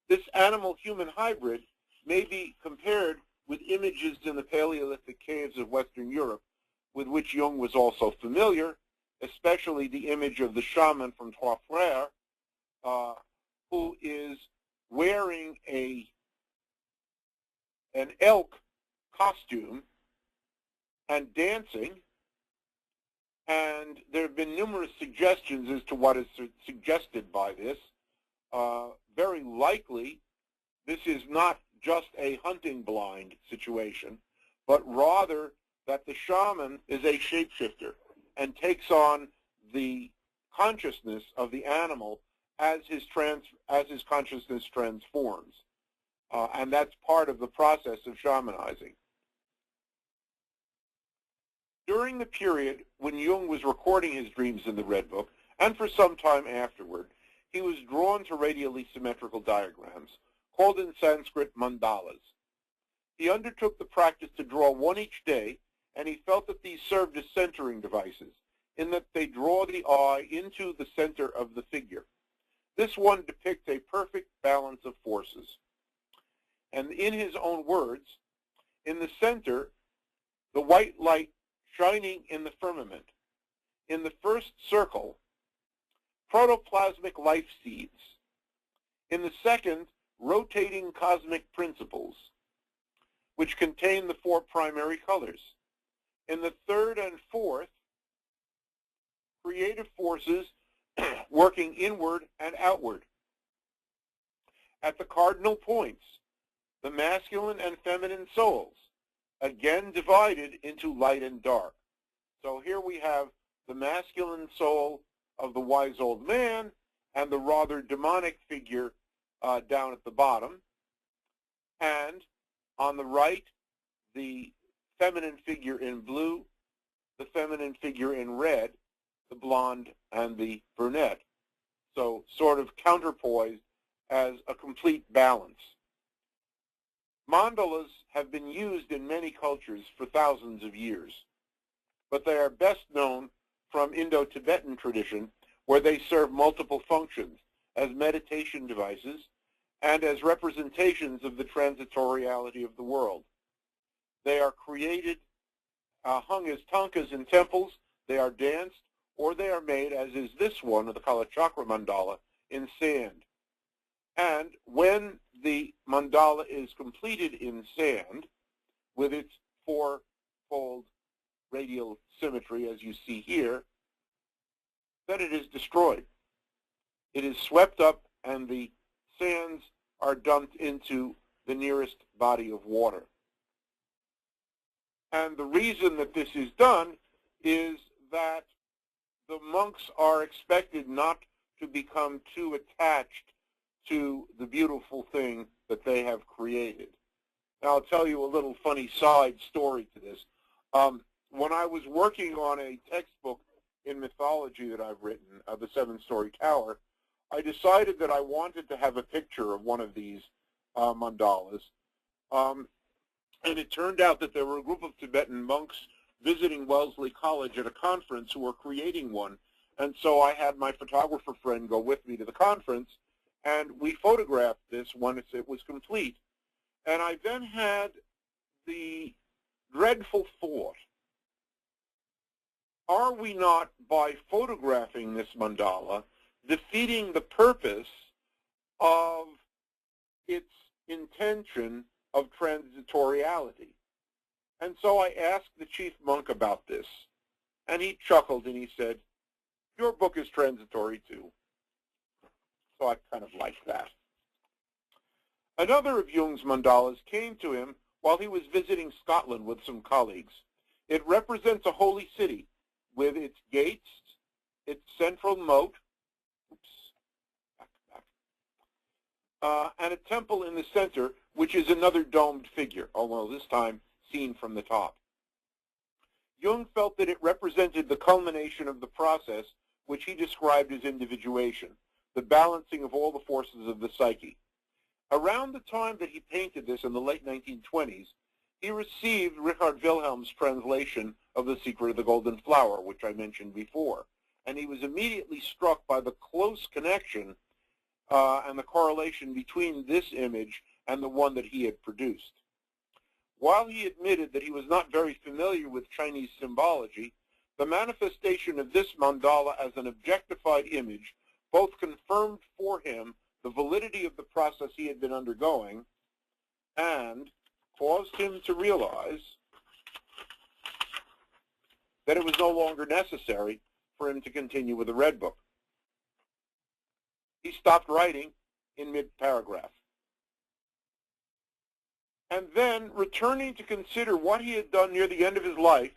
This animal-human hybrid may be compared with images in the Paleolithic caves of Western Europe, with which Jung was also familiar, especially the image of the shaman from Trois Frères, who is wearing an elk costume and dancing, and there have been numerous suggestions as to what is suggested by this. Very likely, this is not just a hunting blind situation, but rather that the shaman is a shapeshifter and takes on the consciousness of the animal as his consciousness transforms. And that's part of the process of shamanizing. During the period when Jung was recording his dreams in the Red Book, and for some time afterward, he was drawn to radially symmetrical diagrams, called in Sanskrit mandalas. He undertook the practice to draw one each day, and he felt that these served as centering devices, in that they draw the eye into the center of the figure. This one depicts a perfect balance of forces. And in his own words, in the center, the white light shining in the firmament. In the first circle, protoplasmic life seeds. In the second, rotating cosmic principles, which contain the four primary colors. In the third and fourth, creative forces working inward and outward. At the cardinal points, the masculine and feminine souls, again divided into light and dark. So here we have the masculine soul of the wise old man and the rather demonic figure down at the bottom. And on the right, the feminine figure in blue, the feminine figure in red, the blonde and the brunette. So sort of counterpoised as a complete balance. Mandalas have been used in many cultures for thousands of years, but they are best known from Indo-Tibetan tradition, where they serve multiple functions as meditation devices and as representations of the transitoriality of the world. They are created, hung as tankas in temples, they are danced, or they are made, as is this one, the Kalachakra mandala, in sand. And when the mandala is completed in sand, with its four-fold radial symmetry, as you see here, then it is destroyed. It is swept up, and the sands are dumped into the nearest body of water. And the reason that this is done is that the monks are expected not to become too attached to the beautiful thing that they have created. Now, I'll tell you a little funny side story to this. When I was working on a textbook in mythology that I've written, The Seven-Story Tower, I decided that I wanted to have a picture of one of these mandalas. And it turned out that there were a group of Tibetan monks visiting Wellesley College at a conference who were creating one. And so I had my photographer friend go with me to the conference, and we photographed this once it was complete. And I then had the dreadful thought, are we not, by photographing this mandala, defeating the purpose of its intention of transitoriality? And so I asked the chief monk about this, and he chuckled and he said, your book is transitory too. So I kind of liked that. Another of Jung's mandalas came to him while he was visiting Scotland with some colleagues. It represents a holy city with its gates, its central moat, and a temple in the center, which is another domed figure, although this time seen from the top. Jung felt that it represented the culmination of the process which he described as individuation, the balancing of all the forces of the psyche. Around the time that he painted this in the late 1920s, he received Richard Wilhelm's translation of The Secret of the Golden Flower, which I mentioned before, and he was immediately struck by the close connection and the correlation between this image and the one that he had produced. While he admitted that he was not very familiar with Chinese symbology, the manifestation of this mandala as an objectified image both confirmed for him the validity of the process he had been undergoing and caused him to realize that it was no longer necessary for him to continue with the Red Book. He stopped writing in mid-paragraph. And then, returning to consider what he had done near the end of his life,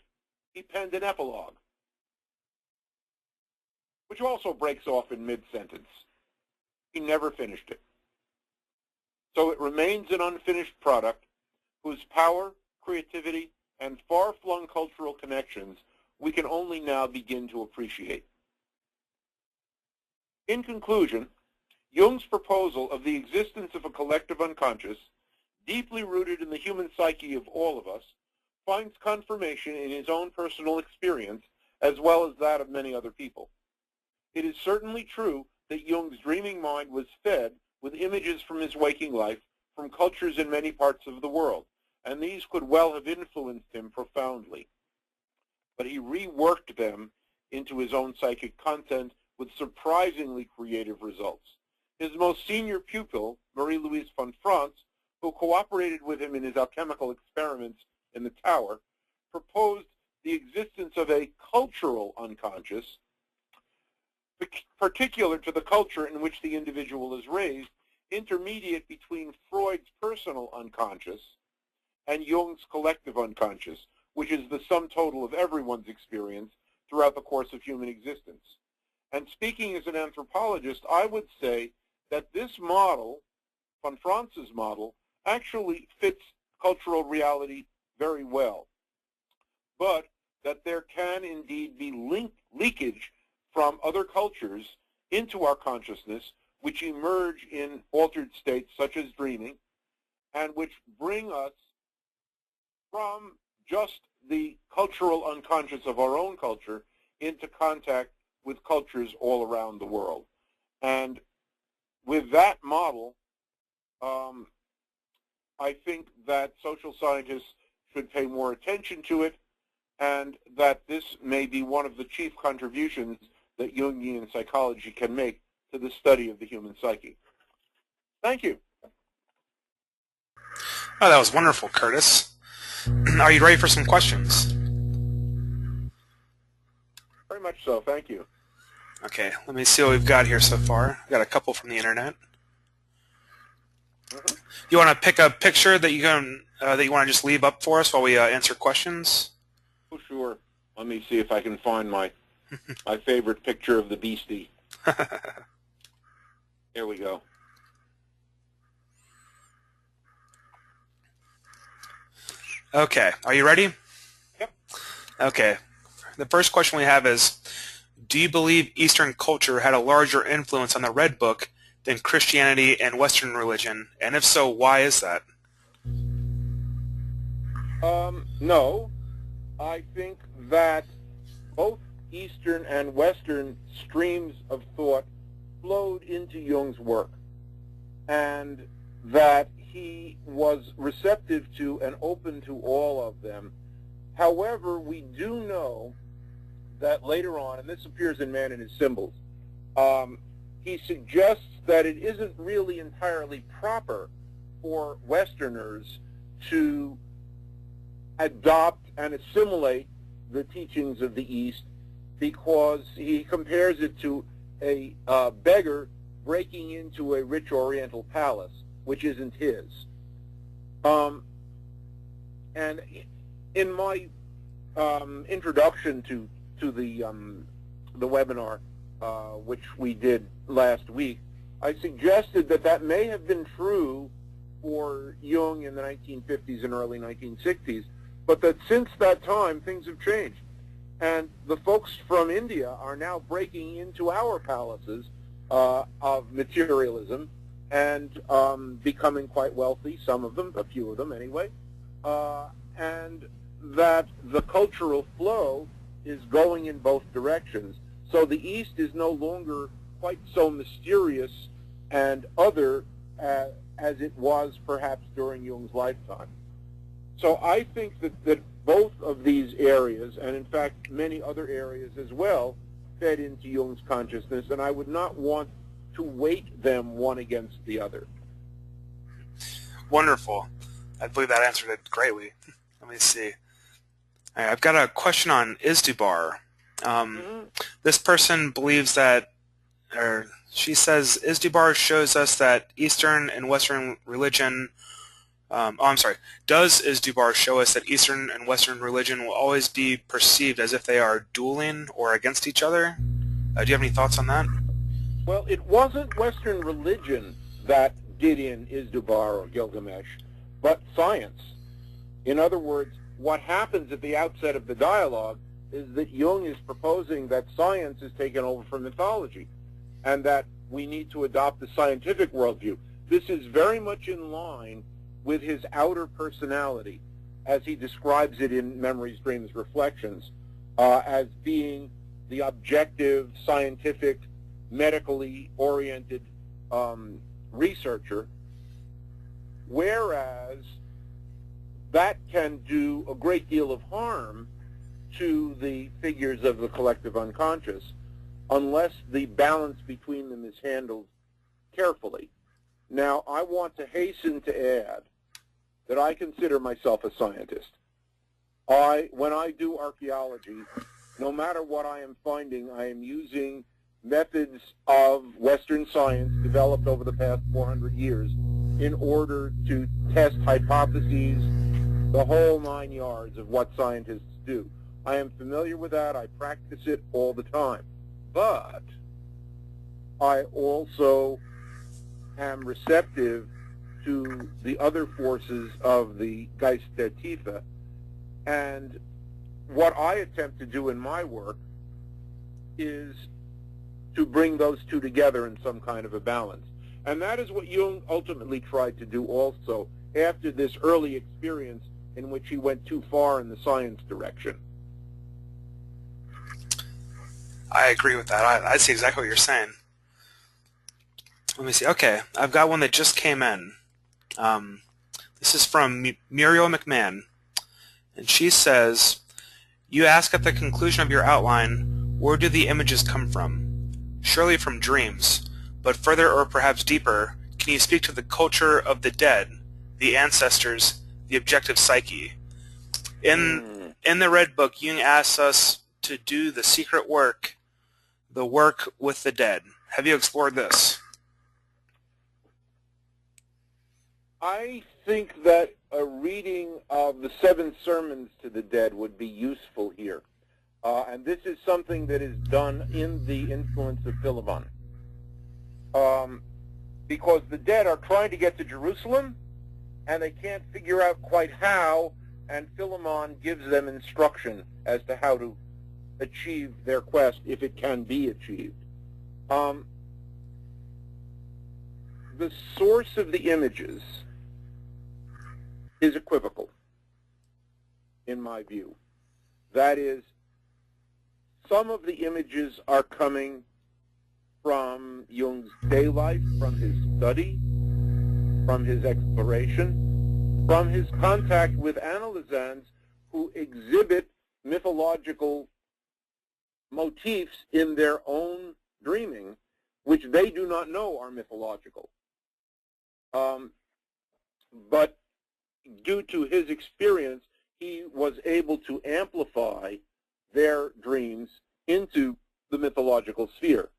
he penned an epilogue, which also breaks off in mid-sentence. He never finished it. So it remains an unfinished product whose power, creativity, and far-flung cultural connections we can only now begin to appreciate. In conclusion, Jung's proposal of the existence of a collective unconscious, deeply rooted in the human psyche of all of us, finds confirmation in his own personal experience as well as that of many other people. It is certainly true that Jung's dreaming mind was fed with images from his waking life from cultures in many parts of the world, and these could well have influenced him profoundly. But he reworked them into his own psychic content with surprisingly creative results. His most senior pupil, Marie-Louise von Franz, who cooperated with him in his alchemical experiments in the tower, proposed the existence of a cultural unconscious, particular to the culture in which the individual is raised, intermediate between Freud's personal unconscious and Jung's collective unconscious, which is the sum total of everyone's experience throughout the course of human existence. And speaking as an anthropologist, I would say that this model, von Franz's model, actually fits cultural reality very well, but that there can indeed be leakage from other cultures into our consciousness, which emerge in altered states such as dreaming, and which bring us from just the cultural unconscious of our own culture into contact with cultures all around the world. And with that model, I think that social scientists should pay more attention to it, and that this may be one of the chief contributions that Jungian psychology can make to the study of the human psyche. Thank you. Oh, that was wonderful, Curtis. Are you ready for some questions? Very much so. Thank you. Okay, let me see what we've got here so far. We've got a couple from the internet. You want to pick a picture that you want to just leave up for us while we answer questions? Oh, sure. Let me see if I can find my my favorite picture of the beastie. Here we go. Okay, are you ready? Yep. Okay. The first question we have is, do you believe Eastern culture had a larger influence on the Red Book than Christianity and Western religion? And if so, why is that? No. I think that both Eastern and Western streams of thought flowed into Jung's work, and that he was receptive to and open to all of them. However, we do know that later on, and this appears in Man and His Symbols, he suggests that it isn't really entirely proper for Westerners to adopt and assimilate the teachings of the East, because he compares it to a beggar breaking into a rich Oriental palace, which isn't his. And in my introduction to the webinar, which we did last week, I suggested that that may have been true for Jung in the 1950s and early 1960s, but that since that time things have changed. And the folks from India are now breaking into our palaces of materialism and becoming quite wealthy, some of them, a few of them anyway, and that the cultural flow is going in both directions. So the East is no longer quite so mysterious and other as it was perhaps during Jung's lifetime. So I think that both of these areas, and in fact many other areas as well, fed into Jung's consciousness, and I would not want to weight them one against the other. Wonderful. I believe that answered it greatly. Let me see. All right, I've got a question on Izdubar. This person believes that, or she says, Izdubar shows us that Eastern and Western religion, does Izdubar show us that Eastern and Western religion will always be perceived as if they are dueling or against each other? Do you have any thoughts on that? Well, it wasn't Western religion that did in Izdubar or Gilgamesh, but science. In other words, what happens at the outset of the dialogue is that Jung is proposing that science is taken over from mythology, and that we need to adopt the scientific worldview. This is very much in line with his outer personality, as he describes it in Memories, Dreams, Reflections, as being the objective, scientific, medically oriented researcher, whereas that can do a great deal of harm to the figures of the collective unconscious unless the balance between them is handled carefully. Now, I want to hasten to add that I consider myself a scientist. When I do archaeology, no matter what I am finding, I am using methods of Western science developed over the past 400 years in order to test hypotheses, the whole 9 yards of what scientists do. I am familiar with that. I practice it all the time. But I also am receptive to the other forces of the Geist der Tiefe. And what I attempt to do in my work is to bring those two together in some kind of a balance. And that is what Jung ultimately tried to do also after this early experience in which he went too far in the science direction. I agree with that. I see exactly what you're saying. Let me see. Okay, I've got one that just came in. This is from Muriel McMahon. And she says, you ask at the conclusion of your outline, where do the images come from? Surely from dreams. But further or perhaps deeper, can you speak to the culture of the dead, the ancestors, the objective psyche? In the Red Book, Jung asks us to do the secret work, the work with the dead. Have you explored this? I think that a reading of the 7 sermons to the dead would be useful here. And this is something that is done in the influence of Philemon. Because the dead are trying to get to Jerusalem, and they can't figure out quite how, and Philemon gives them instruction as to how to achieve their quest if it can be achieved. The source of the images is equivocal, in my view. That is, some of the images are coming from Jung's day life, from his study, from his exploration, from his contact with analyzans who exhibit mythological motifs in their own dreaming, which they do not know are mythological. But due to his experience, he was able to amplify their dreams into the mythological sphere.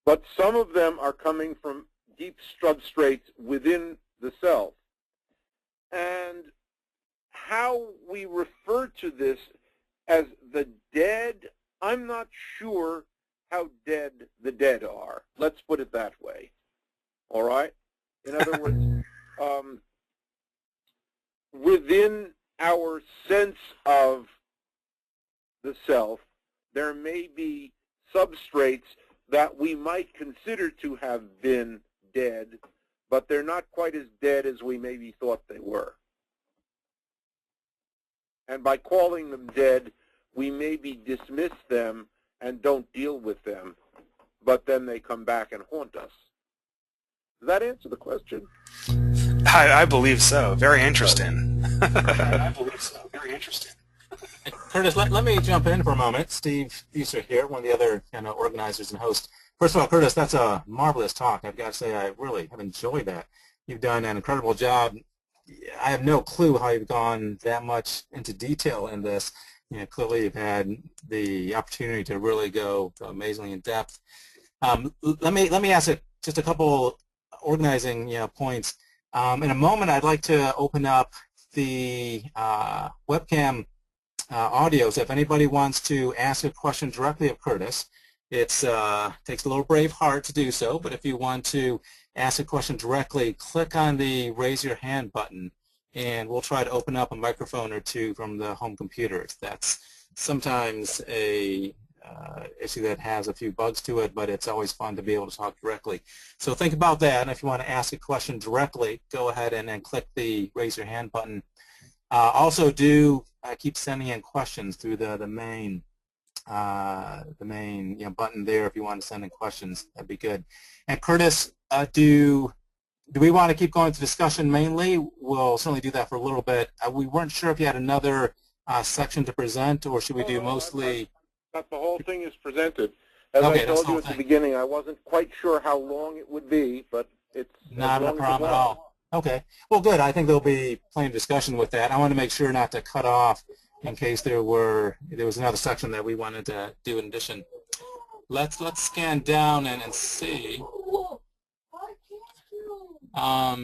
But some of them are coming from deep substrates within the self. And how we refer to this as the dead, I'm not sure how dead the dead are. Let's put it that way. All right? In other words, within our sense of the self, there may be substrates that we might consider to have been dead, but they're not quite as dead as we maybe thought they were. And by calling them dead, we maybe dismiss them and don't deal with them, but then they come back and haunt us. Does that answer the question? I believe so. Very interesting. I believe so. Very interesting. Curtis, let me jump in for a moment. Steve Fieser here, one of the other organizers and hosts. First of all, Curtis, that's a marvelous talk. I've got to say I really have enjoyed that. You've done an incredible job. I have no clue how you've gone that much into detail in this. Clearly you've had the opportunity to really go amazingly in depth. Let me ask just a couple organizing points. In a moment, I'd like to open up the webcam audio. So if anybody wants to ask a question directly of Curtis, it takes a little brave heart to do so, but if you want to ask a question directly, click on the raise your hand button, and we'll try to open up a microphone or two from the home computers. That's sometimes a issue that has a few bugs to it, but it's always fun to be able to talk directly. So think about that, and if you want to ask a question directly, go ahead and click the raise your hand button. Also, do keep sending in questions through the main button there if you want to send in questions. That'd be good. And Curtis, do we want to keep going to discussion mainly? We'll certainly do that for a little bit. We weren't sure if you had another section to present, or should we do mostly? The whole thing is presented. As I told you at the beginning, I wasn't quite sure how long it would be, but it's not a problem at all. Okay. Well, good. I think there'll be plenty of discussion with that. I want to make sure not to cut off in case there was another section that we wanted to do in addition. Let's scan down and see. Are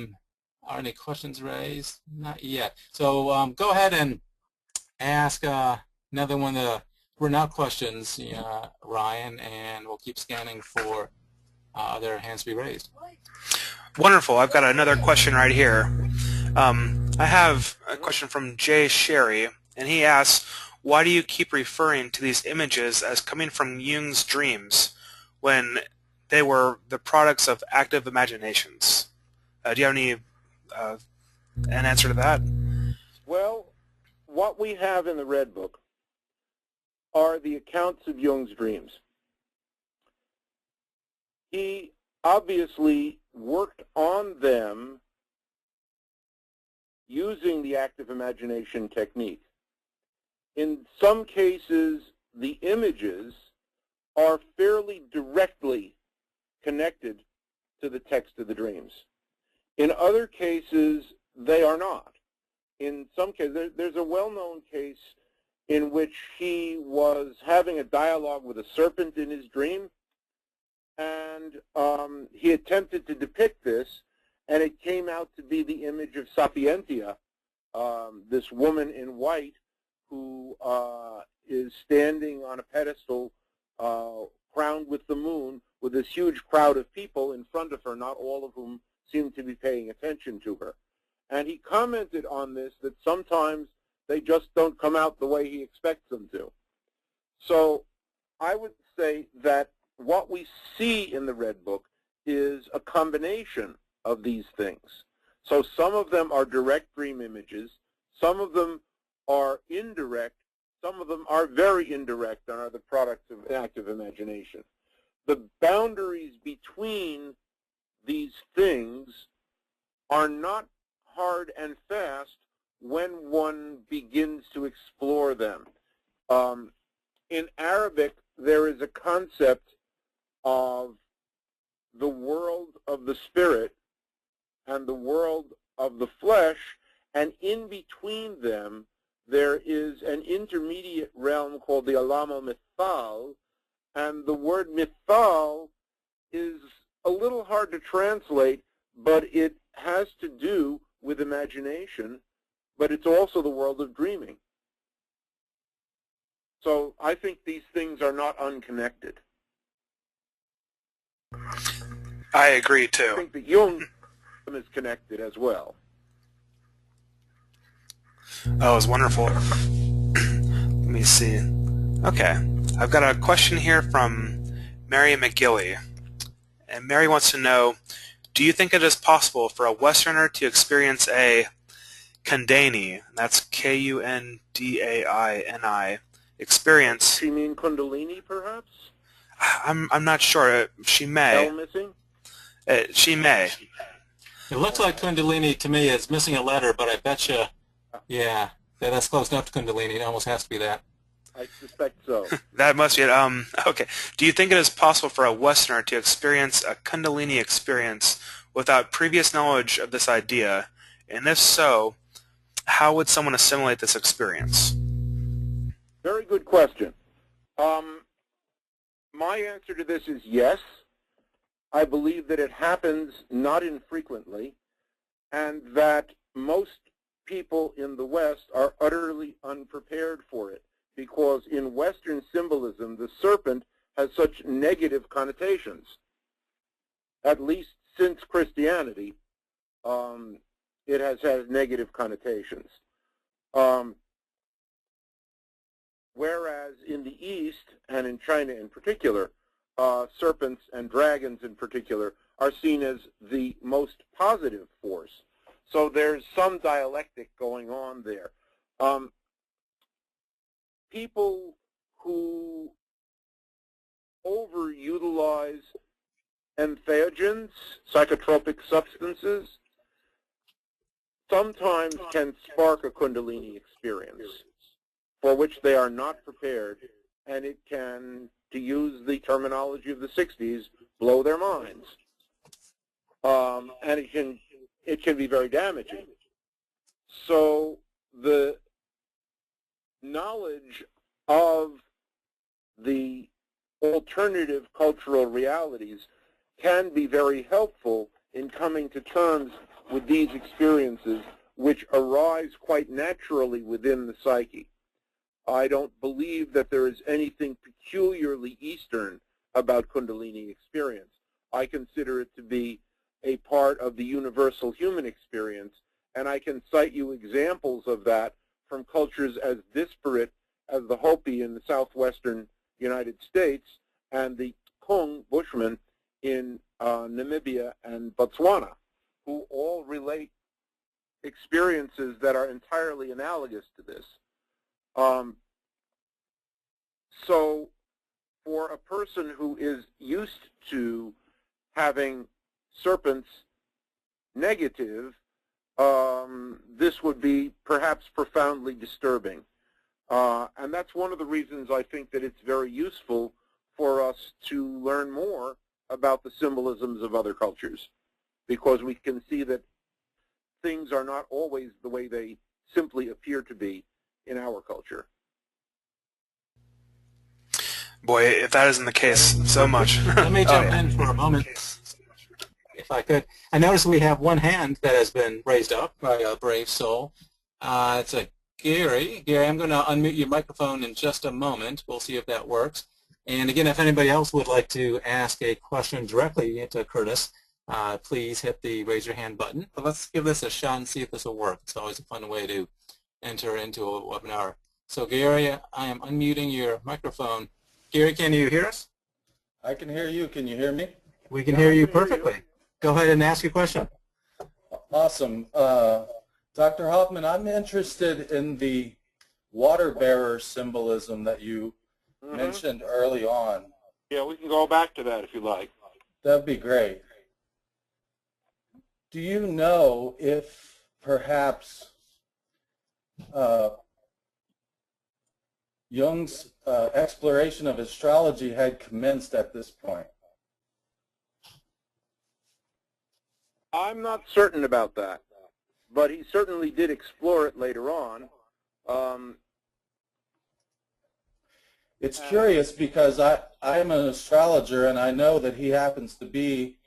any questions raised? Not yet. So go ahead and ask another one of the written out questions, Ryan, and we'll keep scanning for other hands to be raised. Wonderful. I've got another question right here. I have a question from Jay Sherry, and he asks, why do you keep referring to these images as coming from Jung's dreams when they were the products of active imaginations? Do you have any an answer to that? Well, what we have in the Red Book are the accounts of Jung's dreams. He obviously worked on them using the active imagination technique. In some cases, the images are fairly directly connected to the text of the dreams. In other cases, they are not. In some cases, there's a well-known case in which he was having a dialogue with a serpent in his dream, and he attempted to depict this, and it came out to be the image of Sapientia, this woman in white who is standing on a pedestal crowned with the moon with this huge crowd of people in front of her, not all of whom seem to be paying attention to her. And he commented on this, that sometimes they just don't come out the way he expects them to. So I would say that what we see in the Red Book is a combination of these things. So some of them are direct dream images, some of them are indirect, some of them are very indirect and are the products of active imagination. The boundaries between these things are not hard and fast when one begins to explore them. In Arabic, there is a concept of the world of the spirit and the world of the flesh, and in between them, there is an intermediate realm called the alam al-mithal, and the word mithal is a little hard to translate, but it has to do with imagination, but it's also the world of dreaming. So I think these things are not unconnected. I agree I too. think that Jung is connected as well. Oh, it was wonderful. Let me see. Okay, I've got a question here from Mary McGilly. And Mary wants to know, do you think it is possible for a Westerner to experience a Kundalini, that's K-U-N-D-A-I-N-I, experience? Does she mean Kundalini, perhaps? I'm not sure. She may. L missing? She may. It looks like Kundalini to me is missing a letter, but I bet you, yeah, that's close enough to Kundalini. It almost has to be that. I suspect so. That must be it. Okay. Do you think it is possible for a Westerner to experience a Kundalini experience without previous knowledge of this idea? And if so, how would someone assimilate this experience? Very good question. My answer to this is yes. I believe that it happens not infrequently, and that most people in the West are utterly unprepared for it, because in Western symbolism, the serpent has such negative connotations. At least since Christianity, it has had negative connotations. Whereas in the East, and in China in particular, serpents and dragons in particular are seen as the most positive force. So there's some dialectic going on there. People who overutilize entheogens, psychotropic substances, sometimes can spark a Kundalini experience for which they are not prepared, and it can, to use the terminology of the 60s, blow their minds. And it can be very damaging. So the knowledge of the alternative cultural realities can be very helpful in coming to terms with these experiences, which arise quite naturally within the psyche. I don't believe that there is anything peculiarly Eastern about Kundalini experience. I consider it to be a part of the universal human experience, and I can cite you examples of that from cultures as disparate as the Hopi in the southwestern United States and the Kung Bushmen in Namibia and Botswana, who all relate experiences that are entirely analogous to this. So for a person who is used to having serpents negative, this would be perhaps profoundly disturbing. And that's one of the reasons I think that it's very useful for us to learn more about the symbolisms of other cultures, because we can see that things are not always the way they simply appear to be in our culture. Boy, if that isn't the case, so much. Let me jump in for a moment, if I could. I notice we have one hand that has been raised up by a brave soul. It's a Gary. Gary, I'm going to unmute your microphone in just a moment. We'll see if that works. And again, if anybody else would like to ask a question directly to Curtis, please hit the raise your hand button. But let's give this a shot and see if this will work. It's always a fun way to enter into a webinar. So Gary, I am unmuting your microphone. Gary, can you hear us? I can hear you. Can you hear me? We can Yeah, hear I you can hear you. perfectly. Go ahead and ask your question. Awesome. Dr. Hoffman, I'm interested in the water bearer symbolism that you mentioned early on. Yeah, we can go back to that if you like. That'd be great. Do you know if perhaps Jung's exploration of astrology had commenced at this point? I'm not certain about that, but he certainly did explore it later on. It's curious because I'm an astrologer, and I know that he happens to be,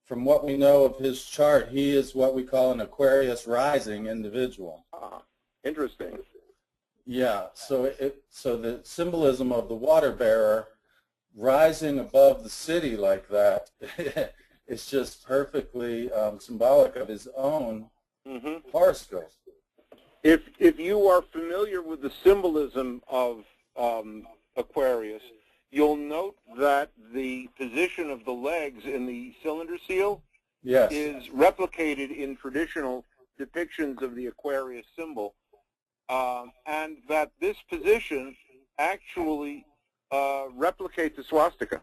from what we know of his chart, he is what we call an Aquarius rising individual. Interesting. Yeah, so the symbolism of the water bearer rising above the city like that is just perfectly symbolic of his own horoscope. If you are familiar with the symbolism of Aquarius, you'll note that the position of the legs in the cylinder seal Yes. is replicated in traditional depictions of the Aquarius symbol, and that this position actually replicates a swastika,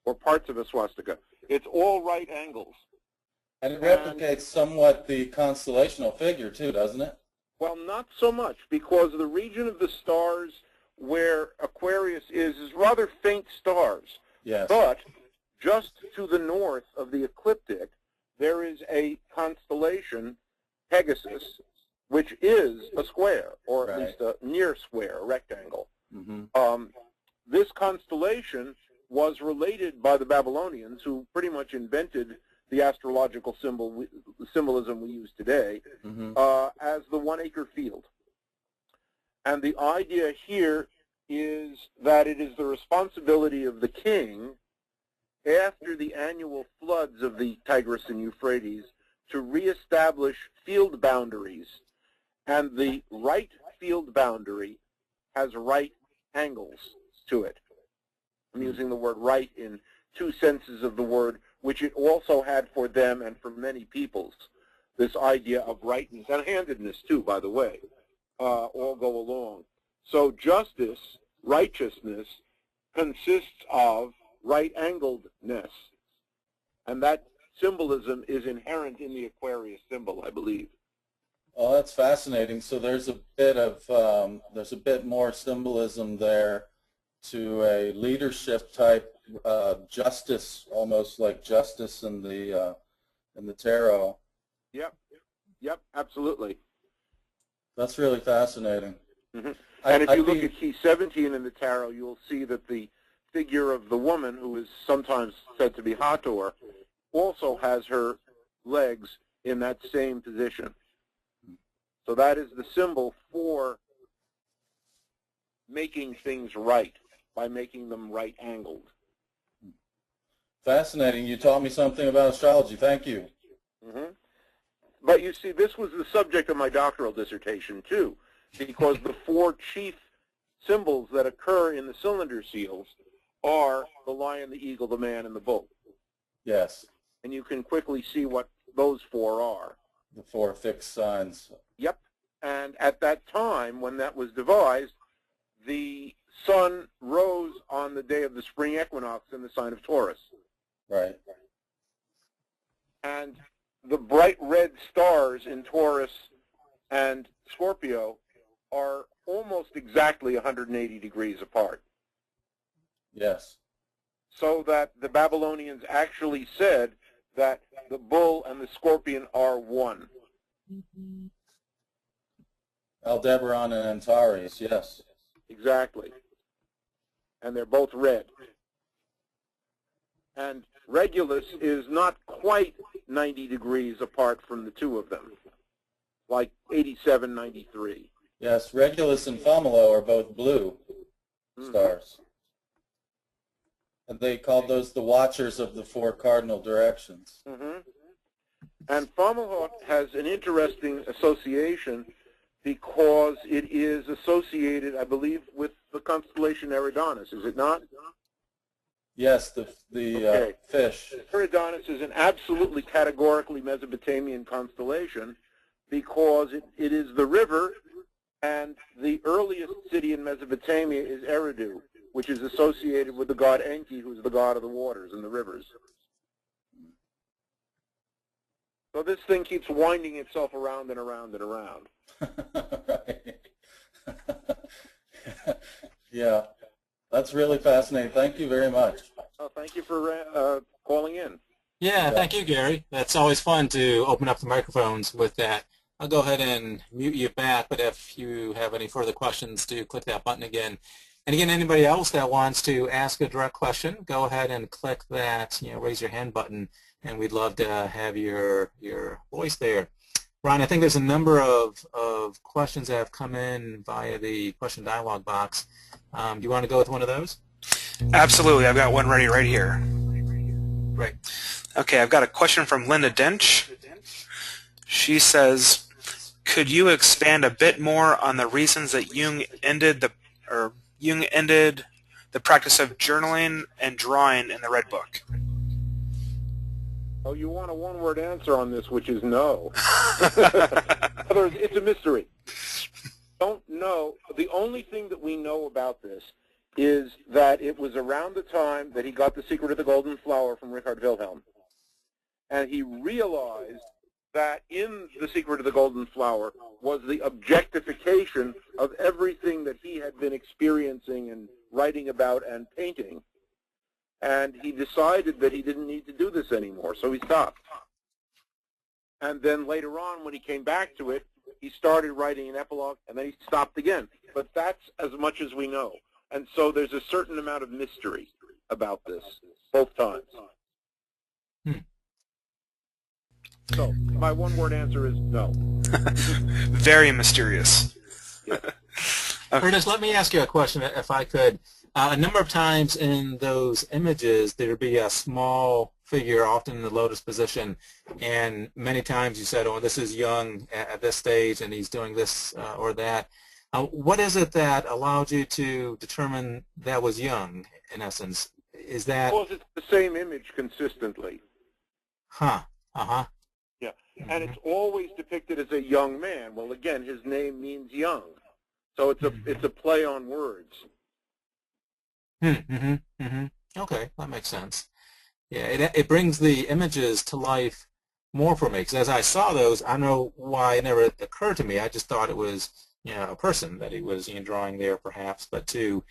or parts of a swastika. It's all right angles. And it replicates somewhat the constellational figure too, doesn't it? Well, not so much, because the region of the stars where Aquarius is rather faint stars. Yes. But just to the north of the ecliptic, there is a constellation, Pegasus, which is a square, or at least a near square, a rectangle. This constellation was related by the Babylonians, who pretty much invented the astrological symbolism we use today, as the 1 acre field. And the idea here is that it is the responsibility of the king, after the annual floods of the Tigris and Euphrates, to reestablish field boundaries. And the right field boundary has right angles to it. I'm using the word right in two senses of the word, which it also had for them and for many peoples. This idea of rightness, and handedness too, by the way, all go along. So justice, righteousness, consists of right-angledness. And that symbolism is inherent in the Aquarius symbol, I believe. Oh, that's fascinating. So there's a bit more symbolism there to a leadership type justice, almost like justice in the tarot. Yep, absolutely. That's really fascinating. And if you look at key 17 in the tarot, you'll see that the figure of the woman, who is sometimes said to be Hathor, also has her legs in that same position. So that is the symbol for making things right, by making them right-angled. Fascinating. You taught me something about astrology. Thank you. But you see, this was the subject of my doctoral dissertation, too, because the four chief symbols that occur in the cylinder seals are the lion, the eagle, the man, and the bull. Yes. And you can quickly see what those four are. The four fixed signs. Yep. And at that time, when that was devised, the sun rose on the day of the spring equinox in the sign of Taurus. Right. And the bright red stars in Taurus and Scorpio are almost exactly 180 degrees apart. Yes. So that the Babylonians actually said that the bull and the scorpion are one. Aldebaran and Antares, yes. Exactly. And they're both red. And Regulus is not quite 90 degrees apart from the two of them, like 87, 93. Yes, Regulus and Famolo are both blue stars. And they called those the watchers of the four cardinal directions. And Fomalhaut has an interesting association because it is associated, I believe, with the constellation Eridanus, is it not? Yes, the Okay. fish. Eridanus is an absolutely categorically Mesopotamian constellation because it is the river, and the earliest city in Mesopotamia is Eridu, which is associated with the god Enki, who's the god of the waters and the rivers. So this thing keeps winding itself around and around and around. Right. Yeah, that's really fascinating. Thank you very much. Oh, thank you for calling in. Yeah, thank you, Gary. That's always fun to open up the microphones with that. I'll go ahead and mute you back, but if you have any further questions, do click that button again. And again, anybody else that wants to ask a direct question, go ahead and click that, raise your hand button, and we'd love to have your voice there. Ron, I think there's a number of questions that have come in via the question dialog box. Do you want to go with one of those? Absolutely. I've got one ready right here. Great. Okay, I've got a question from Linda Dench. She says, could you expand a bit more on the reasons that Jung ended the practice of journaling and drawing in the Red Book? Oh, you want a one-word answer on this, which is no. It's a mystery. Don't know. The only thing that we know about this is that it was around the time that he got The Secret of the Golden Flower from Richard Wilhelm. And he realized that in The Secret of the Golden Flower was the objectification of everything that he had been experiencing and writing about and painting. And he decided that he didn't need to do this anymore, so he stopped. And then later on, when he came back to it, he started writing an epilogue, and then he stopped again. But that's as much as we know. And so there's a certain amount of mystery about this, both times. So my one-word answer is no. Very mysterious. Yeah. Curtis, let me ask you a question, if I could. A number of times in those images, there'd be a small figure, often in the lotus position, and many times you said, oh, this is Jung at this stage, and he's doing this or that. What is it that allowed you to determine that was Jung, in essence? Is that... Well, it's the same image consistently. Huh. Uh-huh. Yeah, and it's always depicted as a young man. Well, again, his name means young, so it's a play on words. Okay, that makes sense. Yeah, it brings the images to life more for me, because as I saw those, I don't know why it never occurred to me. I just thought it was, a person that he was drawing there, perhaps. But to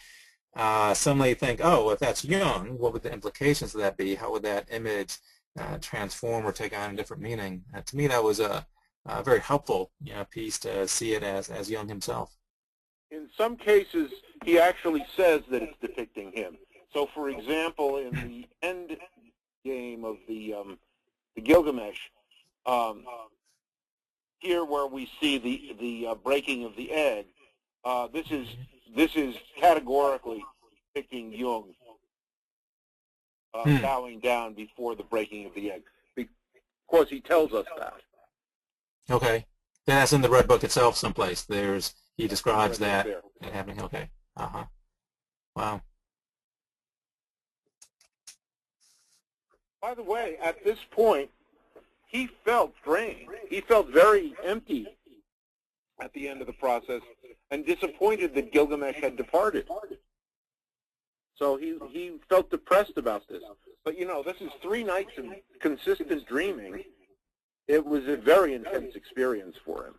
suddenly think, oh, if that's Jung, what would the implications of that be? How would that image transform or take on a different meaning? To me, that was a very helpful piece to see it as Jung himself. In some cases, he actually says that it's depicting him. So, for example, in the end game of the Gilgamesh, here where we see the breaking of the egg, this is categorically depicting Jung bowing down before the breaking of the egg, because he tells us that. Okay, that's in the Red Book itself someplace. He describes that happening. Okay. Wow. By the way, at this point, he felt drained. He felt very empty at the end of the process and disappointed that Gilgamesh had departed. So he felt depressed about this. But, this is 3 nights of consistent dreaming. It was a very intense experience for him.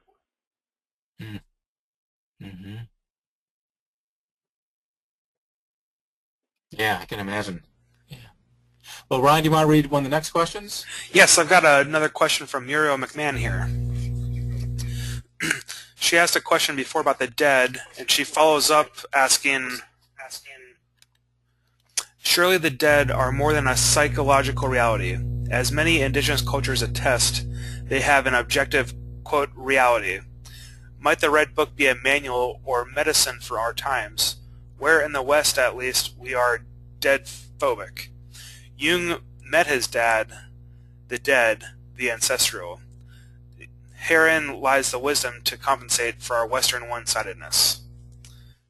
Yeah, I can imagine. Yeah. Well, Ryan, do you want to read one of the next questions? Yes, I've got another question from Muriel McMahon here. She asked a question before about the dead, and she follows up asking, surely the dead are more than a psychological reality. As many indigenous cultures attest, they have an objective, quote, reality. Might the Red Book be a manual or medicine for our times, where in the West, at least, we are dead-phobic? Jung met his dad, the dead, the ancestral. herein lies the wisdom to compensate for our Western one-sidedness.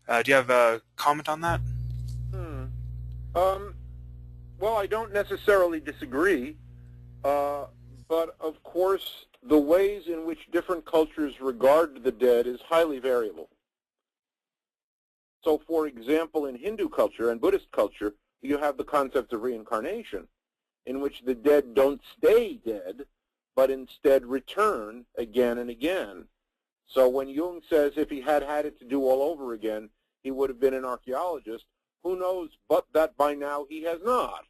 Do you have a comment on that? Well, I don't necessarily disagree, but of course the ways in which different cultures regard the dead is highly variable. So, for example, in Hindu culture and Buddhist culture, you have the concept of reincarnation, in which the dead don't stay dead, but instead return again and again. So when Jung says if he had had it to do all over again, he would have been an archaeologist, who knows but that by now he has not.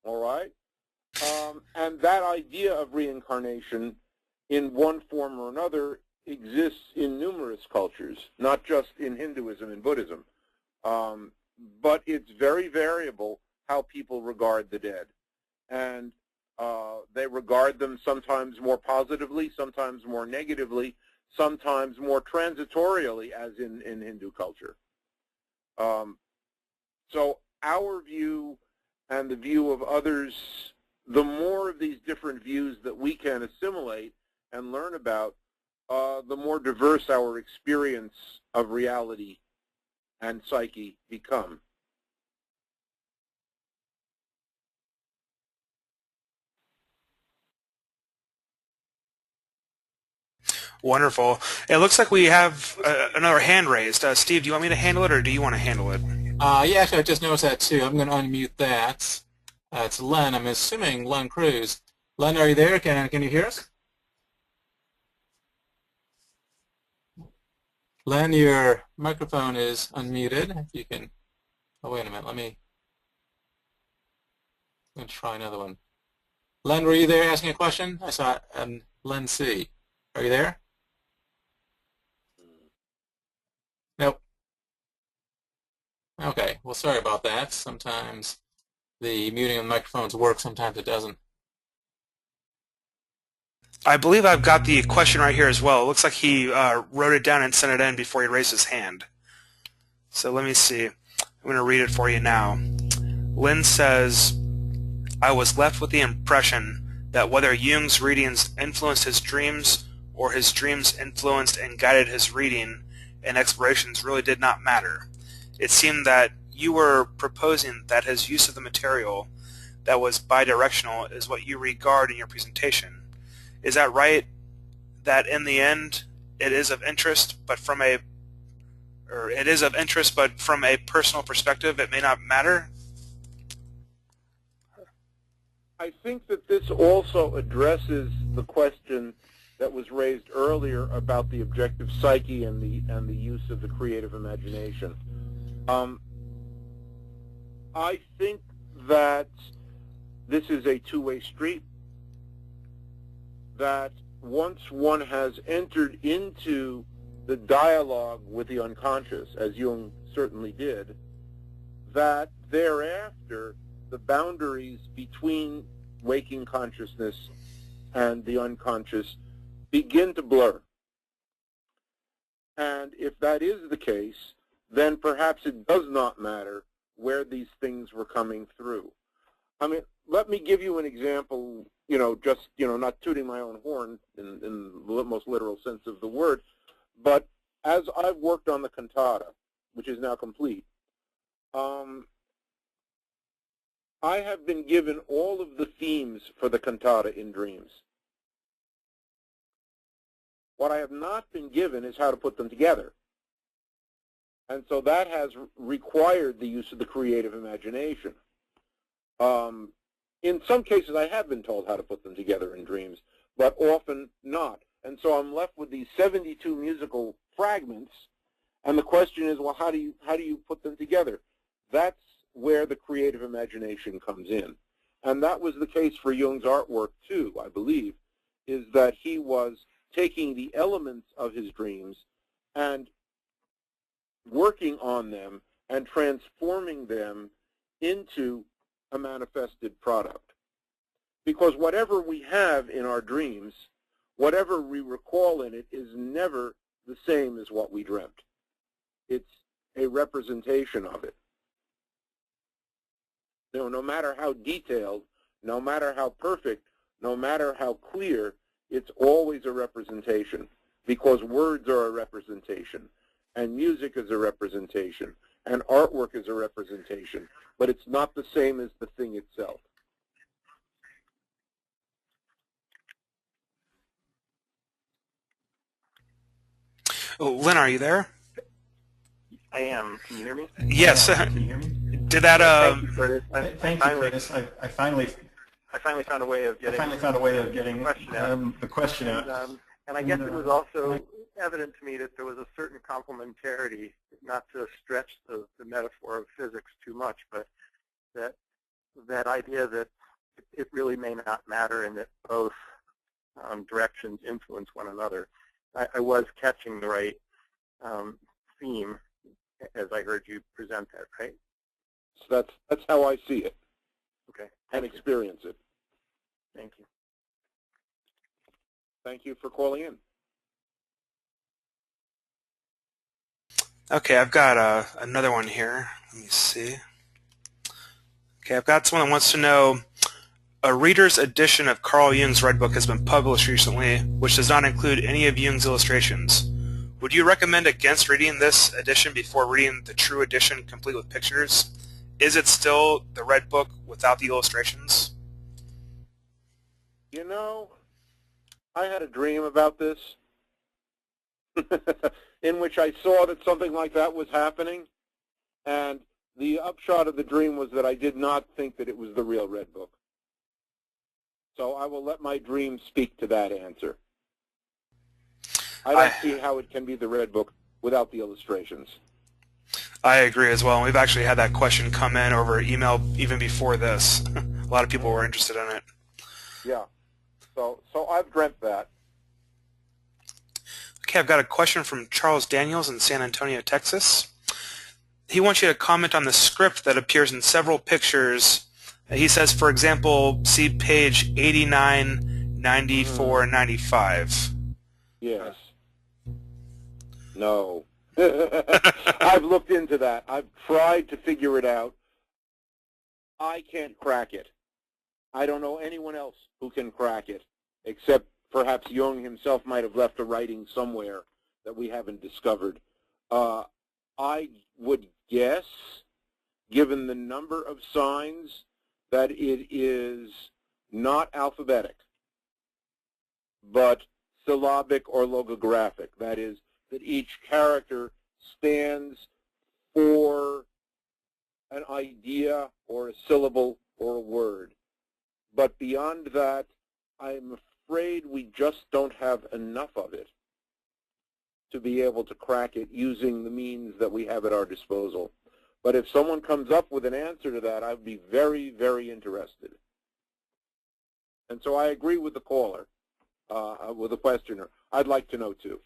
All right? And that idea of reincarnation in one form or another exists in numerous cultures, not just in Hinduism and Buddhism. But it's very variable how people regard the dead. And they regard them sometimes more positively, sometimes more negatively, sometimes more transitorially, as in Hindu culture. So our view and the view of others, the more of these different views that we can assimilate and learn about, the more diverse our experience of reality and psyche become. Wonderful. It looks like we have another hand raised. Steve, do you want me to handle it, or do you want to handle it? Yeah, actually, I just noticed that too. I'm going to unmute that. It's Len. I'm assuming Len Cruz. Len, are you there? Can you hear us? Len, your microphone is unmuted. If you can. Oh, wait a minute. I'm going to try another one. Len, were you there asking a question? I saw Len C. Are you there? Nope. Okay. Well, sorry about that. Sometimes the muting of the microphones works. Sometimes it doesn't. I believe I've got the question right here as well. It looks like he wrote it down and sent it in before he raised his hand. So let me see. I'm going to read it for you now. Lynn says, I was left with the impression that whether Jung's readings influenced his dreams or his dreams influenced and guided his reading and explorations really did not matter. It seemed that you were proposing that his use of the material that was bidirectional is what you regard in your presentation. Is that right? That in the end, it is of interest, but from a personal perspective, it may not matter? I think that this also addresses the question that was raised earlier about the objective psyche and the use of the creative imagination. I think that this is a two-way street, that once one has entered into the dialogue with the unconscious, as Jung certainly did, that thereafter the boundaries between waking consciousness and the unconscious begin to blur. And if that is the case, then perhaps it does not matter where these things were coming through. I mean, let me give you an example, not tooting my own horn in the most literal sense of the word, but as I've worked on the cantata, which is now complete, I have been given all of the themes for the cantata in dreams. What I have not been given is how to put them together. And so that has required the use of the creative imagination. In some cases, I have been told how to put them together in dreams, but often not. And so I'm left with these 72 musical fragments, and the question is, well, how do you put them together? That's where the creative imagination comes in. And that was the case for Jung's artwork, too, I believe, is that he was taking the elements of his dreams and working on them and transforming them into a manifested product. Because whatever we have in our dreams, whatever we recall in it, is never the same as what we dreamt. It's a representation of it. No matter how detailed, no matter how perfect, no matter how clear, it's always a representation, because words are a representation, and music is a representation, and artwork is a representation, but it's not the same as the thing itself. Oh, Lynn, are you there? I am. Can you hear me? Yes. Can you hear me? Did that? Thank you, Curtis. Thank you, Curtis. I finally found a way of getting the question out. And I guess it was also evident to me that there was a certain complementarity, not to stretch the metaphor of physics too much, but that idea that it really may not matter and that both directions influence one another. I was catching the right theme as I heard you present that, right? So that's how I see it. Okay. And experience it. Thank you. Thank you for calling in. Okay, I've got another one here. Let me see. Okay, I've got someone that wants to know, a reader's edition of Carl Jung's Red Book has been published recently, which does not include any of Jung's illustrations. Would you recommend against reading this edition before reading the true edition complete with pictures? Is it still the Red Book without the illustrations? You know, I had a dream about this in which I saw that something like that was happening, and the upshot of the dream was that I did not think that it was the real Red Book. So I will let my dream speak to that answer. I don't see how it can be the Red Book without the illustrations. I agree as well. We've actually had that question come in over email even before this. A lot of people were interested in it. Yeah. So I've dreamt that. Okay, I've got a question from Charles Daniels in San Antonio, Texas. He wants you to comment on the script that appears in several pictures. He says, for example, see page 89, 94, 95. Yes. No. I've looked into that. I've tried to figure it out. I can't crack it. I don't know anyone else who can crack it, except perhaps Jung himself might have left a writing somewhere that we haven't discovered. I would guess, given the number of signs, that it is not alphabetic, but syllabic or logographic. That is, that each character stands for an idea or a syllable or a word. But beyond that, I'm afraid we just don't have enough of it to be able to crack it using the means that we have at our disposal. But if someone comes up with an answer to that, I'd be very, very interested. And so I agree with the caller, with the questioner. I'd like to know too.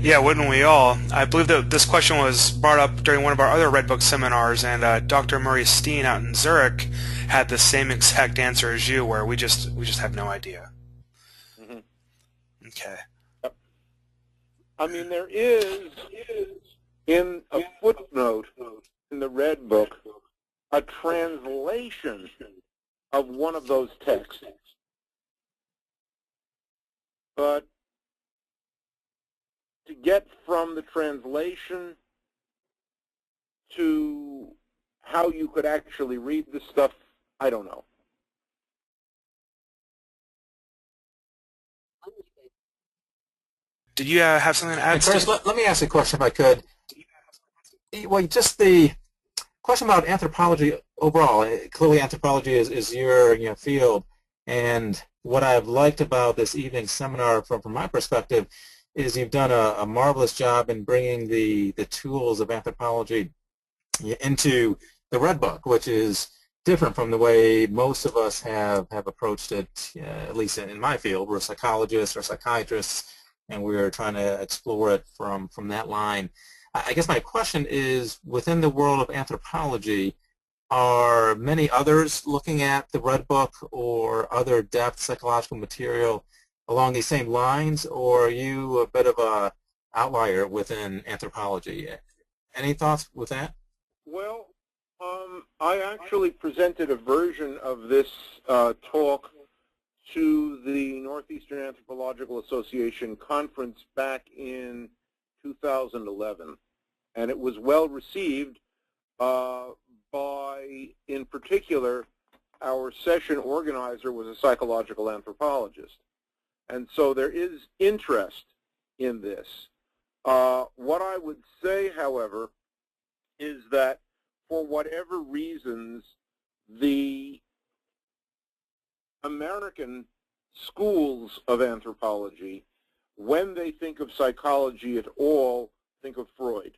Yeah, wouldn't we all? I believe that this question was brought up during one of our other Red Book seminars, and Dr. Murray Steen out in Zurich had the same exact answer as you, where we just have no idea. Mm-hmm. Okay. Yep. I mean, there is in a footnote in the Red Book a translation of one of those texts, but to get from the translation to how you could actually read this stuff, I don't know. Did you have something to add, Curtis, Steve? let me ask you a question if I could. Well, just the question about anthropology overall. Clearly anthropology is your field, and what I've liked about this evening's seminar from my perspective is you've done a marvelous job in bringing the tools of anthropology into the Red Book, which is different from the way most of us have approached it, at least in my field. We're psychologists or psychiatrists, and we're trying to explore it from that line. I guess my question is, within the world of anthropology, are many others looking at the Red Book or other depth psychological material along these same lines, or are you a bit of a outlier within anthropology? Any thoughts with that? Well, I actually presented a version of this talk to the Northeastern Anthropological Association conference back in 2011, and it was well received by, in particular, our session organizer was a psychological anthropologist. And so there is interest in this. What I would say, however, is that for whatever reasons, the American schools of anthropology, when they think of psychology at all, think of Freud,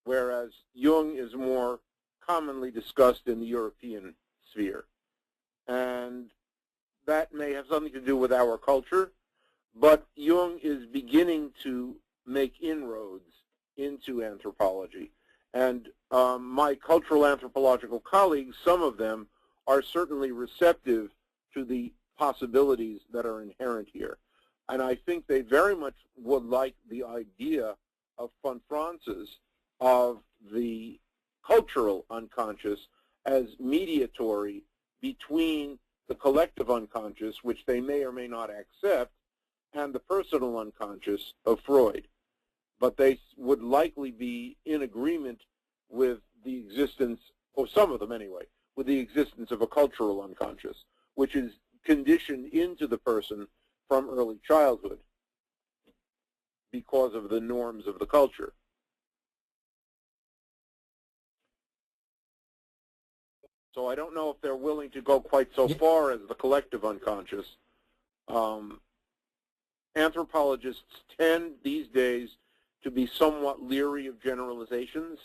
whereas Jung is more commonly discussed in the European sphere. And that may have something to do with our culture, but Jung is beginning to make inroads into anthropology. And my cultural anthropological colleagues, some of them, are certainly receptive to the possibilities that are inherent here. And I think they very much would like the idea of von Franz's of the cultural unconscious as mediatory between the collective unconscious, which they may or may not accept, and the personal unconscious of Freud. But they would likely be in agreement with the existence, or some of them anyway, with the existence of a cultural unconscious, which is conditioned into the person from early childhood because of the norms of the culture. So I don't know if they're willing to go quite so far as the collective unconscious. Anthropologists tend these days to be somewhat leery of generalizations.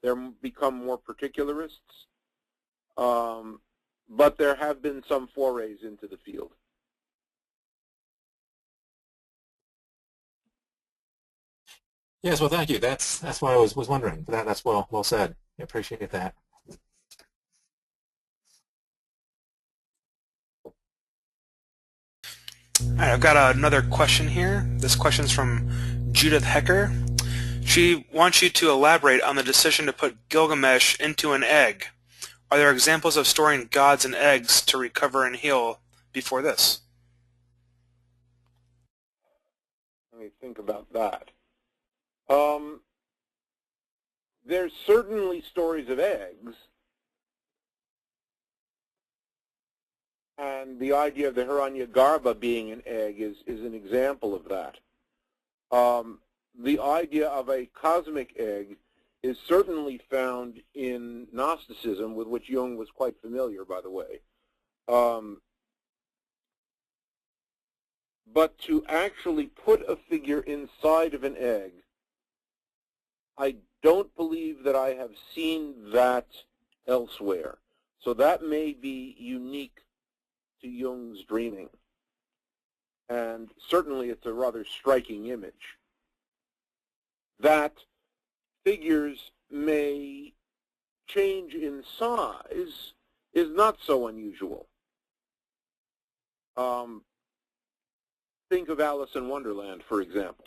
They're become more particularists. But there have been some forays into the field. Yes, well, thank you. That's what I was wondering. That's well said. I appreciate that. All right, I've got another question here. This question's from Judith Hecker. She wants you to elaborate on the decision to put Gilgamesh into an egg. Are there examples of storing gods in eggs to recover and heal before this? Let me think about that. There's certainly stories of eggs, and the idea of the Hiranyagarbha being an egg is an example of that. The idea of a cosmic egg is certainly found in Gnosticism, with which Jung was quite familiar, by the way. But to actually put a figure inside of an egg, I don't believe that I have seen that elsewhere. So that may be unique to Jung's dreaming. And certainly it's a rather striking image. That figures may change in size is not so unusual. Think of Alice in Wonderland, for example,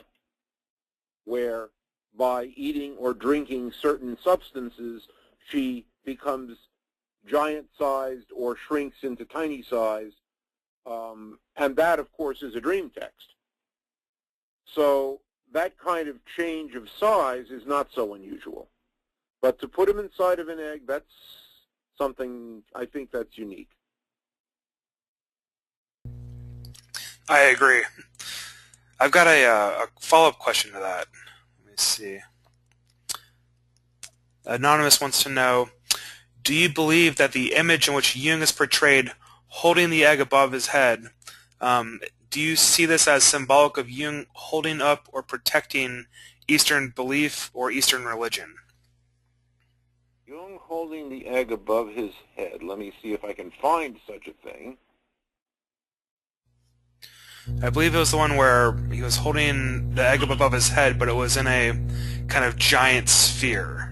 where by eating or drinking certain substances, she becomes giant-sized or shrinks into tiny size, and that, of course, is a dream text. So that kind of change of size is not so unusual. But to put him inside of an egg, that's something, I think that's unique. I agree. I've got a follow-up question to that. Let me see. Anonymous wants to know, do you believe that the image in which Jung is portrayed holding the egg above his head, do you see this as symbolic of Jung holding up or protecting Eastern belief or Eastern religion? Jung holding the egg above his head. Let me see if I can find such a thing. I believe it was the one where he was holding the egg up above his head, but it was in a kind of giant sphere.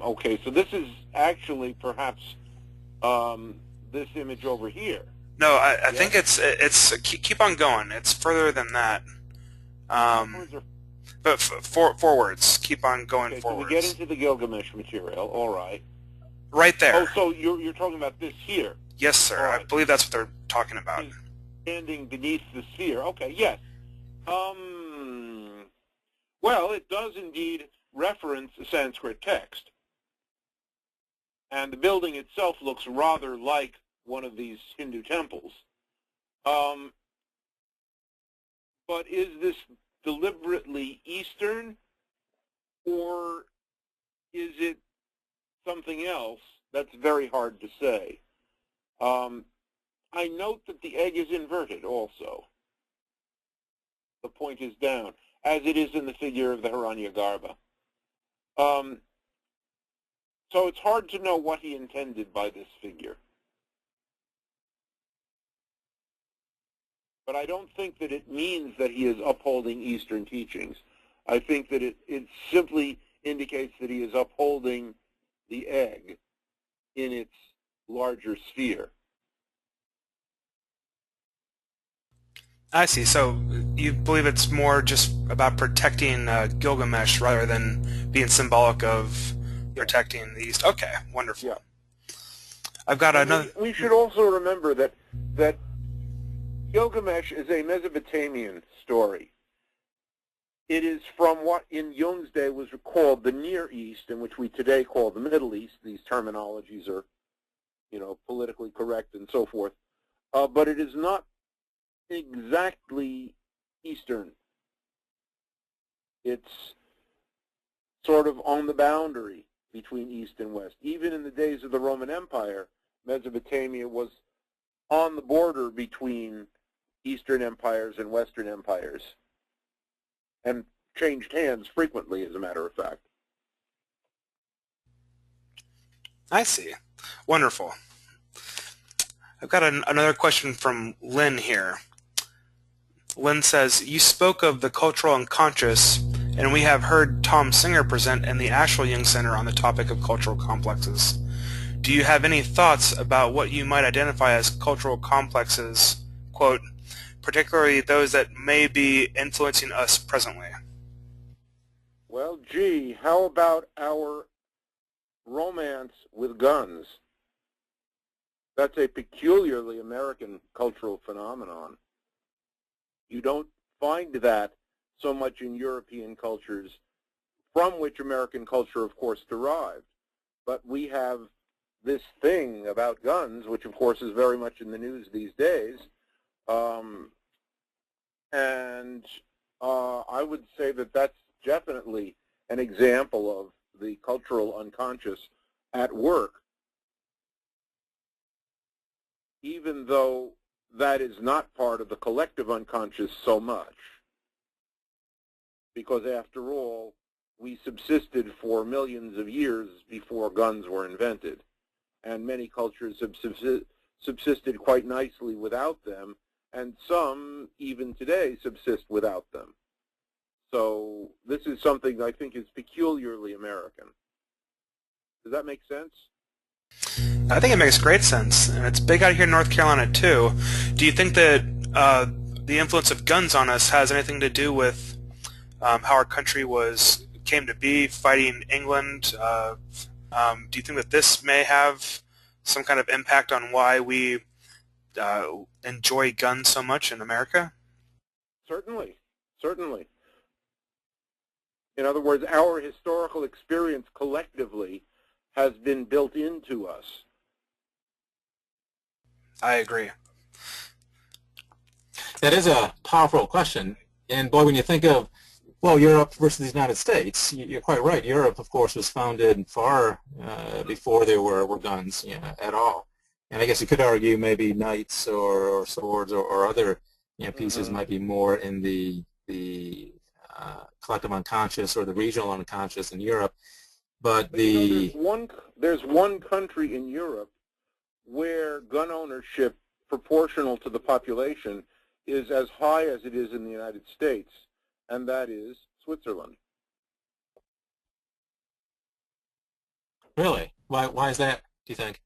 Okay, so this is actually perhaps this image over here. No, I think it's keep on going. It's further than that. But forwards. Keep on going Okay, forwards. so we get into the Gilgamesh material. All right. Right there. Oh, so you're talking about this here? Yes, sir. All right. I believe that's what they're talking about. Standing beneath the sphere. Okay. Yes. Well, it does indeed reference a Sanskrit text, and the building itself looks rather like one of these Hindu temples. But is this deliberately Eastern, or is it something else? That's very hard to say. I note that the egg is inverted also. The point is down, as it is in the figure of the Hiranyagarbha. So it's hard to know what he intended by this figure. But I don't think that it means that he is upholding Eastern teachings. I think that it simply indicates that he is upholding the egg in its larger sphere. I see. So you believe it's more just about protecting Gilgamesh rather than being symbolic of protecting the East. Okay, wonderful. Yeah. I've got another. We should also remember that Gilgamesh is a Mesopotamian story. It is from what in Jung's day was called the Near East, and which we today call the Middle East. These terminologies are, politically correct and so forth. But it is not exactly Eastern. It's sort of on the boundary between East and West. Even in the days of the Roman Empire, Mesopotamia was on the border between Eastern empires and Western empires, and changed hands frequently, as a matter of fact. I see. Wonderful. I've got another question from Lynn here. Lynn says, you spoke of the cultural unconscious, and we have heard Tom Singer present in the Asheville Young Center on the topic of cultural complexes. Do you have any thoughts about what you might identify as cultural complexes, quote, particularly those that may be influencing us presently? Well, gee, how about our romance with guns? That's a peculiarly American cultural phenomenon. You don't find that so much in European cultures, from which American culture, of course, derived. But we have this thing about guns, which, of course, is very much in the news these days. I would say that that's definitely an example of the cultural unconscious at work, even though that is not part of the collective unconscious so much. Because after all, we subsisted for millions of years before guns were invented, and many cultures have subsisted quite nicely without them, and some, even today, subsist without them. So this is something I think is peculiarly American. Does that make sense? I think it makes great sense, and it's big out here in North Carolina too. Do you think that the influence of guns on us has anything to do with how our country came to be, fighting England? Do you think that this may have some kind of impact on why we enjoy guns so much in America? Certainly, certainly. In other words, our historical experience collectively has been built into us. I agree. That is a powerful question. And boy, when you think of, well, Europe versus the United States, you're quite right. Europe, of course, was founded far before there were guns at all. And I guess you could argue maybe knights or swords or other pieces might be more in the collective unconscious or the regional unconscious in Europe. But there's one country in Europe where gun ownership proportional to the population is as high as it is in the United States, and that is Switzerland. Really? Why is that, do you think?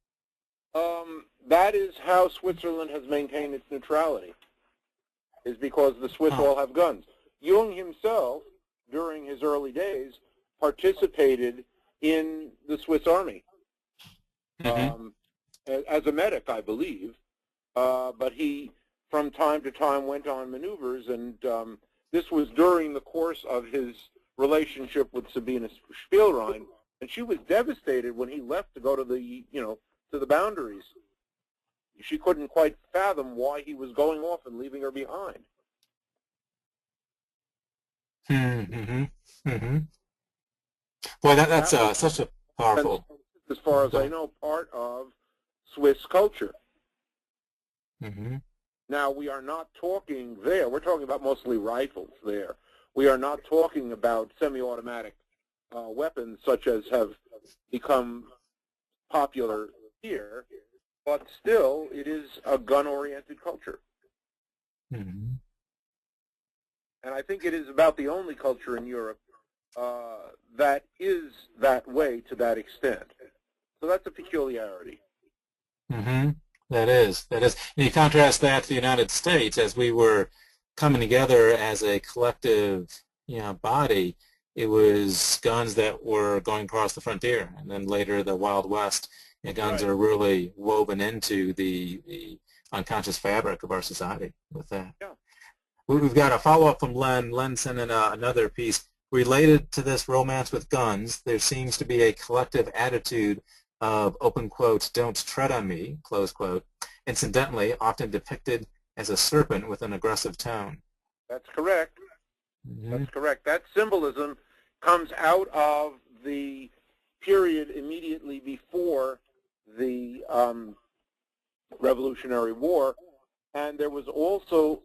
That is how Switzerland has maintained its neutrality, is because the Swiss all have guns. Jung himself, during his early days, participated in the Swiss Army as a medic, I believe. But he, from time to time, went on maneuvers, and this was during the course of his relationship with Sabine Spielrein, and she was devastated when he left to go to the, to the boundaries. She couldn't quite fathom why he was going off and leaving her behind. Boy, that's such a powerful. As far as I know, part of Swiss culture. Now, we are not talking there. We're talking about mostly rifles there. We are not talking about semi-automatic weapons such as have become popular here, but still, it is a gun-oriented culture. And I think it is about the only culture in Europe that is that way to that extent. So that's a peculiarity. That is. And you contrast that to the United States, as we were coming together as a collective, body. It was guns that were going across the frontier, and then later the Wild West. Guns are really woven into the unconscious fabric of our society with that. Yeah. We've got a follow-up from Len. Len sent in another piece. Related to this romance with guns, there seems to be a collective attitude of, open quote, don't tread on me, close quote, incidentally often depicted as a serpent with an aggressive tone. That's correct. That's correct. That symbolism comes out of the period immediately before the Revolutionary War, and there was also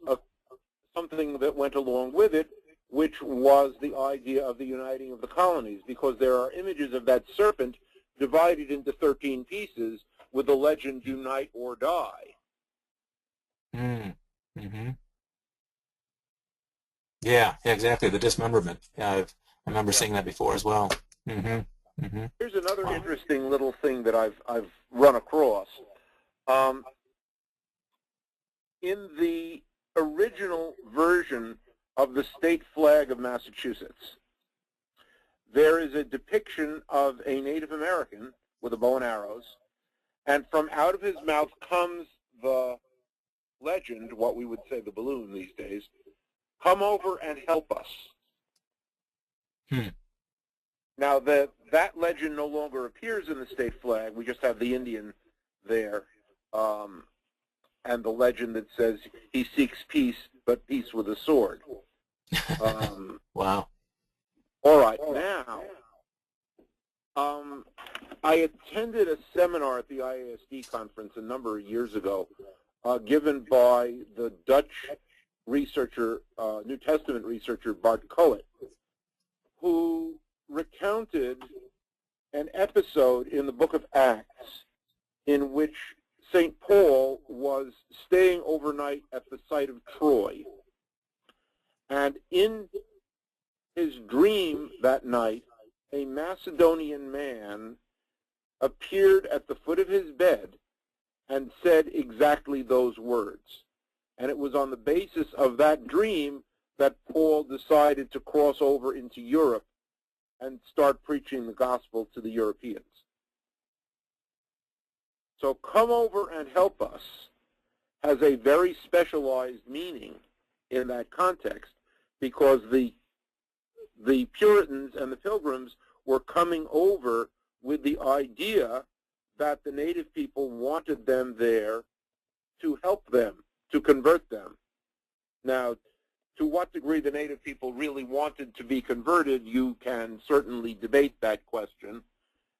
something that went along with it, which was the idea of the uniting of the colonies, because there are images of that serpent divided into 13 pieces with the legend, unite or die. Yeah, exactly, the dismemberment. I remember seeing that before as well. Here's another interesting little thing that I've run across. In the original version of the state flag of Massachusetts, there is a depiction of a Native American with a bow and arrows, and from out of his mouth comes the legend, what we would say the balloon these days, come over and help us. Now, that legend no longer appears in the state flag. We just have the Indian there, and the legend that says he seeks peace, but peace with a sword. Wow. All right, now, I attended a seminar at the IASD conference a number of years ago, given by the Dutch researcher, New Testament researcher, Bart Coët, who recounted an episode in the book of Acts in which St. Paul was staying overnight at the site of Troy. And in his dream that night, a Macedonian man appeared at the foot of his bed and said exactly those words. And it was on the basis of that dream that Paul decided to cross over into Europe and start preaching the gospel to the Europeans. So come over and help us has a very specialized meaning in that context, because the Puritans and the Pilgrims were coming over with the idea that the native people wanted them there to help them, to convert them. Now, to what degree the native people really wanted to be converted, you can certainly debate that question.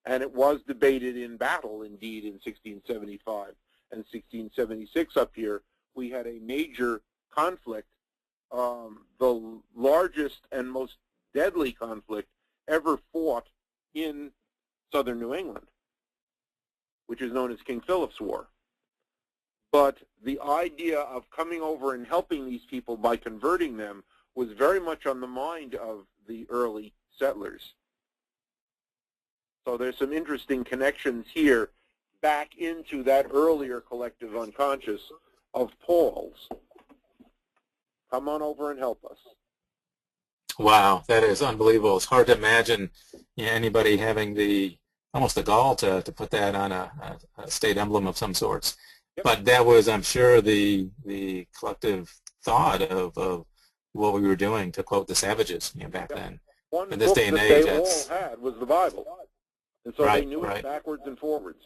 And it was debated in battle, indeed, in 1675 and 1676 up here. We had a major conflict, the largest and most deadly conflict ever fought in southern New England, which is known as King Philip's War. But the idea of coming over and helping these people by converting them was very much on the mind of the early settlers. So there's some interesting connections here back into that earlier collective unconscious of Paul's. Come on over and help us. Wow, that is unbelievable. It's hard to imagine anybody having almost the gall to put that on a state emblem of some sorts. Yep. But that was, I'm sure, the collective thought of what we were doing, to quote the Savages back then. One In this book day and that age, they all that's had was the Bible, and so right, they knew right. it backwards and forwards.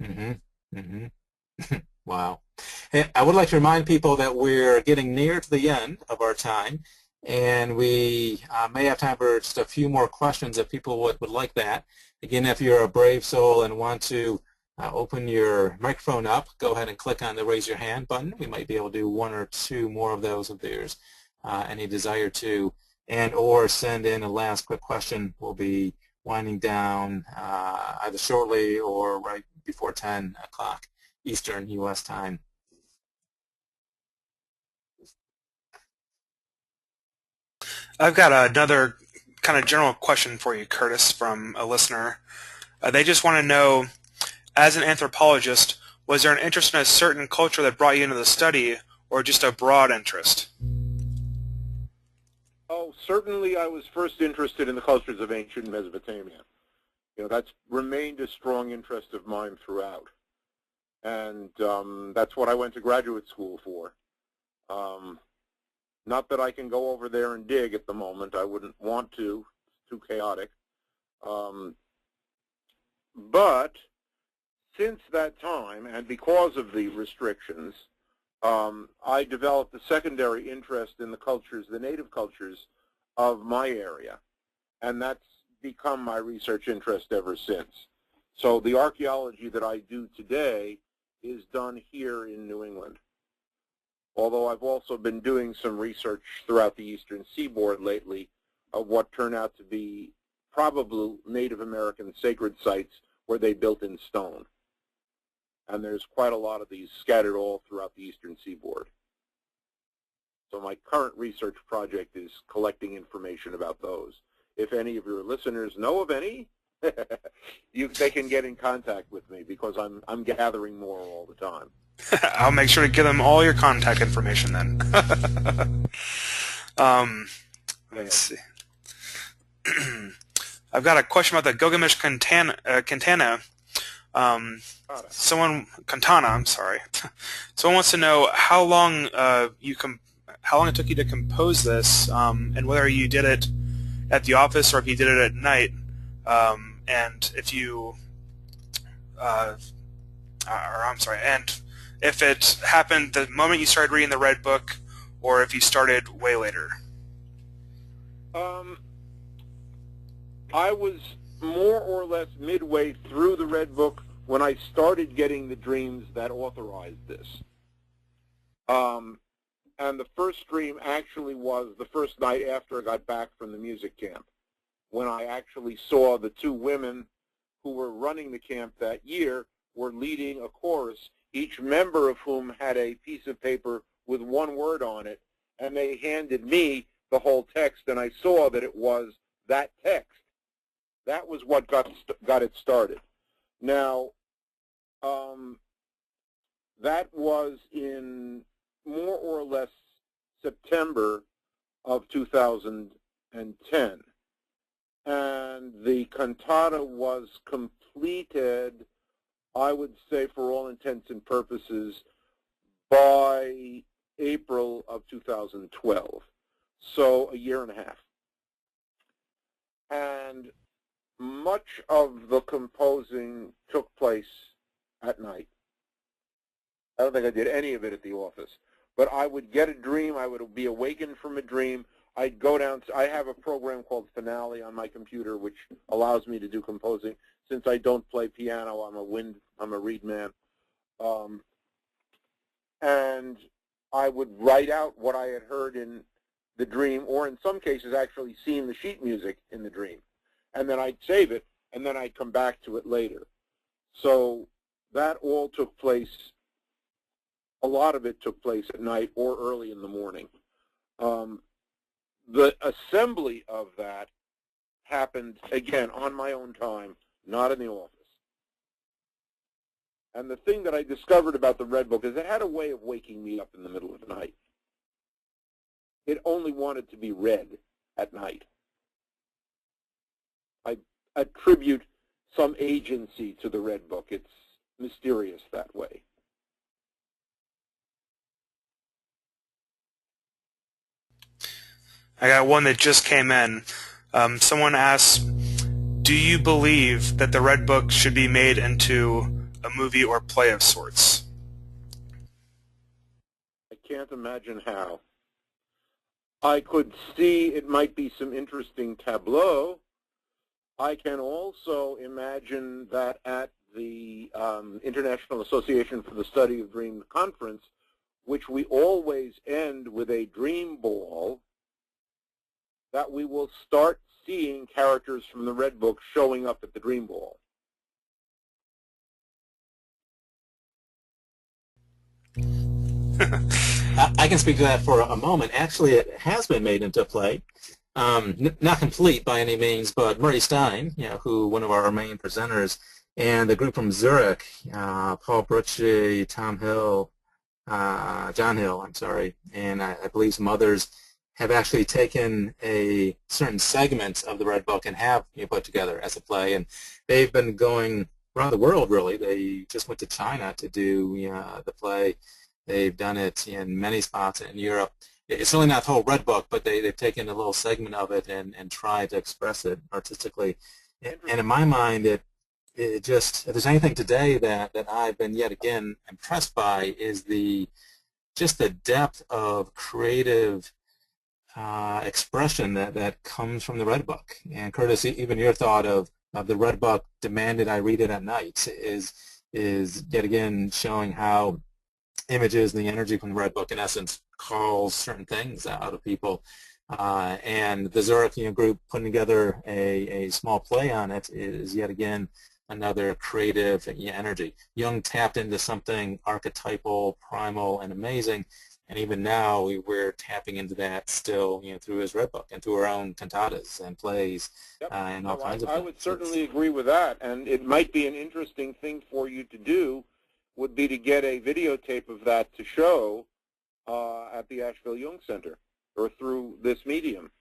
Mm-hmm. Mm-hmm. Wow. Hey, I would like to remind people that we're getting near to the end of our time, and we may have time for just a few more questions if people would like that. Again, if you're a brave soul and want to open your microphone up, go ahead and click on the raise your hand button. We might be able to do one or two more of those if there's any desire to, and or send in a last quick question. We'll be winding down either shortly or right before 10 o'clock Eastern U.S. time. I've got another kind of general question for you, Curtis, from a listener. They just want to know, as an anthropologist, was there an interest in a certain culture that brought you into the study, or just a broad interest? Oh, certainly I was first interested in the cultures of ancient Mesopotamia. That's remained a strong interest of mine throughout. And that's what I went to graduate school for. Not that I can go over there and dig at the moment. I wouldn't want to. It's too chaotic. But since that time, and because of the restrictions, I developed a secondary interest in the cultures, the native cultures of my area. And that's become my research interest ever since. So the archaeology that I do today is done here in New England. Although I've also been doing some research throughout the eastern seaboard lately of what turn out to be probably Native American sacred sites where they built in stone. And there's quite a lot of these scattered all throughout the eastern seaboard. So my current research project is collecting information about those. If any of your listeners know of any, they can get in contact with me because I'm gathering more all the time. I'll make sure to give them all your contact information then. Let's see. I've got a question about the Gilgamesh Quintana. Quintana, I'm sorry. Someone wants to know how long it took you to compose this, and whether you did it at the office or if you did it at night, and if you, and if it happened the moment you started reading the Red Book, or if you started way later. I was more or less midway through the Red Book when I started getting the dreams that authorized this. And the first dream actually was the first night after I got back from the music camp, when I actually saw the two women who were running the camp that year were leading a chorus, each member of whom had a piece of paper with one word on it, and they handed me the whole text, and I saw that it was that text. That was what got it started. Now, that was in more or less September of 2010. And the cantata was completed, I would say, for all intents and purposes, by April of 2012. So a year and a half. And much of the composing took place at night. I don't think I did any of it at the office. But I would get a dream. I would be awakened from a dream. I'd go down. I have a program called Finale on my computer, which allows me to do composing. Since I don't play piano, I'm a reed man. And I would write out what I had heard in the dream, or in some cases actually seen the sheet music in the dream. And then I'd save it, and then I'd come back to it later. So that all took place, a lot of it took place at night or early in the morning. The assembly of that happened, again, on my own time, not in the office. And the thing that I discovered about the Red Book is it had a way of waking me up in the middle of the night. It only wanted to be read. at night. I attribute some agency to the Red Book. It's mysterious that way. I got one that just came in. Someone asks, do you believe that the Red Book should be made into a movie or play of sorts? I can't imagine how. I could see it might be some interesting tableau. I can also imagine that at the International Association for the Study of Dreams conference, which we always end with a dream ball, that we will start seeing characters from the Red Book showing up at the dream ball. I can speak to that for a moment. Actually, it has been made into a play. Not complete by any means, but Murray Stein, who one of our main presenters, and the group from Zurich, Paul Brucci, Tom Hill, John Hill, I'm sorry, and I believe some others, have actually taken a certain segment of the Red Book and have put together as a play, and they've been going around the world, really. They just went to China to do the play. They've done it in many spots in Europe. It's really not the whole Red Book, but they've taken a little segment of it and tried to express it artistically. And in my mind, it just, if there's anything today that I've been yet again impressed by, is just the depth of creative expression that comes from the Red Book. And Curtis, even your thought of the Red Book demanded I read it at night is yet again showing how images and the energy from the Red Book in essence calls certain things out of people. And the Zurich group putting together a small play on it is yet again another creative energy. Jung tapped into something archetypal, primal, and amazing. And even now, we're tapping into that still, through his Red Book and through our own cantatas and plays and all kinds of things. I would certainly agree with that, and it might be an interesting thing for you to do, would be to get a videotape of that to show at the Asheville Jung Center or through this medium.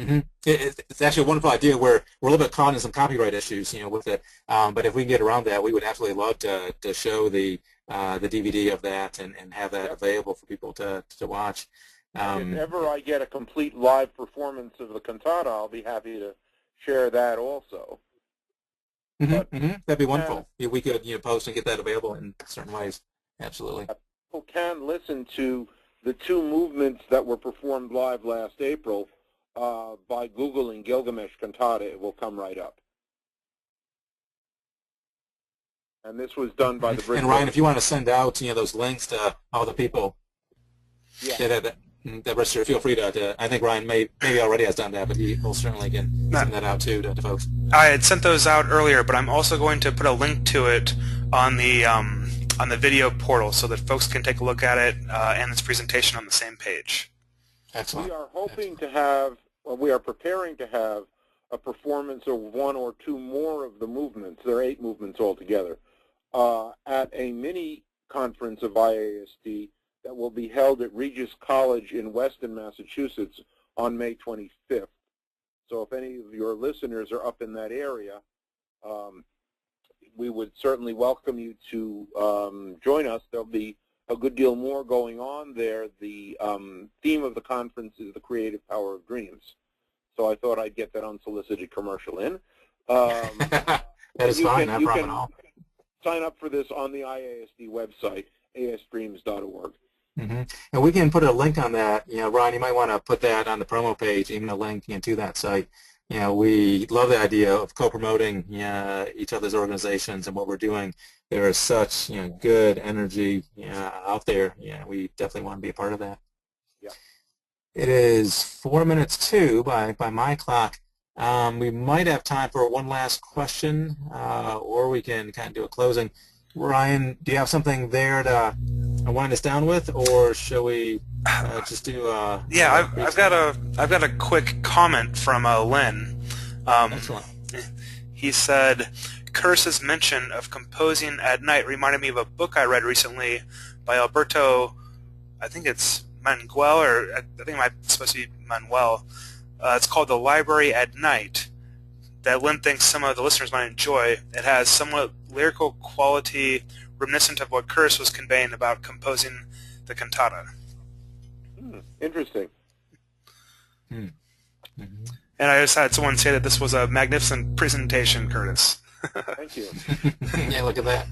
Mm-hmm. It's actually a wonderful idea. We're a little bit caught in some copyright issues, with it. But if we can get around that, we would absolutely love to show the DVD of that and have that available for people to watch. If ever I get a complete live performance of the cantata, I'll be happy to share that also. That'd be wonderful. We could post and get that available in certain ways. Absolutely. People can listen to the two movements that were performed live last April by Googling Gilgamesh Cantata. It will come right up. And this was done by the British. And Ryan, if you want to send out those links to all the people that register, feel free to. I think Ryan maybe already has done that, but he will certainly can send that out too to folks. I had sent those out earlier, but I'm also going to put a link to it on the video portal so that folks can take a look at it and this presentation on the same page. Excellent. We are hoping to have, we are preparing to have a performance of one or two more of the movements. There are 8 movements altogether at a mini conference of IASD that will be held at Regis College in Weston, Massachusetts on May 25th. So if any of your listeners are up in that area, we would certainly welcome you to join us. There'll be a good deal more going on there. The theme of the conference is the creative power of dreams. So I thought I'd get that unsolicited commercial in. That is fine, no problem at all. Sign up for this on the IASD website, asdreams.org. And we can put a link on that. Ryan, you might want to put that on the promo page, even a link to that site. We love the idea of co-promoting each other's organizations and what we're doing. There is such good energy out there. We definitely want to be a part of that. Yeah. It is 4 minutes to by my clock. We might have time for one last question, or we can kind of do a closing. Ryan, do you have something there to wind us down with, or shall we just do? I've got a quick comment from Lynn. Excellent. He said, Curtis's mention of composing at night reminded me of a book I read recently by Alberto, I think it's Manuel, or I think it might be supposed to be Manuel. It's called The Library at Night, that Lynn thinks some of the listeners might enjoy. It has somewhat lyrical quality reminiscent of what Curtis was conveying about composing the cantata. Interesting. Mm-hmm. And I just had someone say that this was a magnificent presentation, Curtis. Thank you. Yeah, look at that.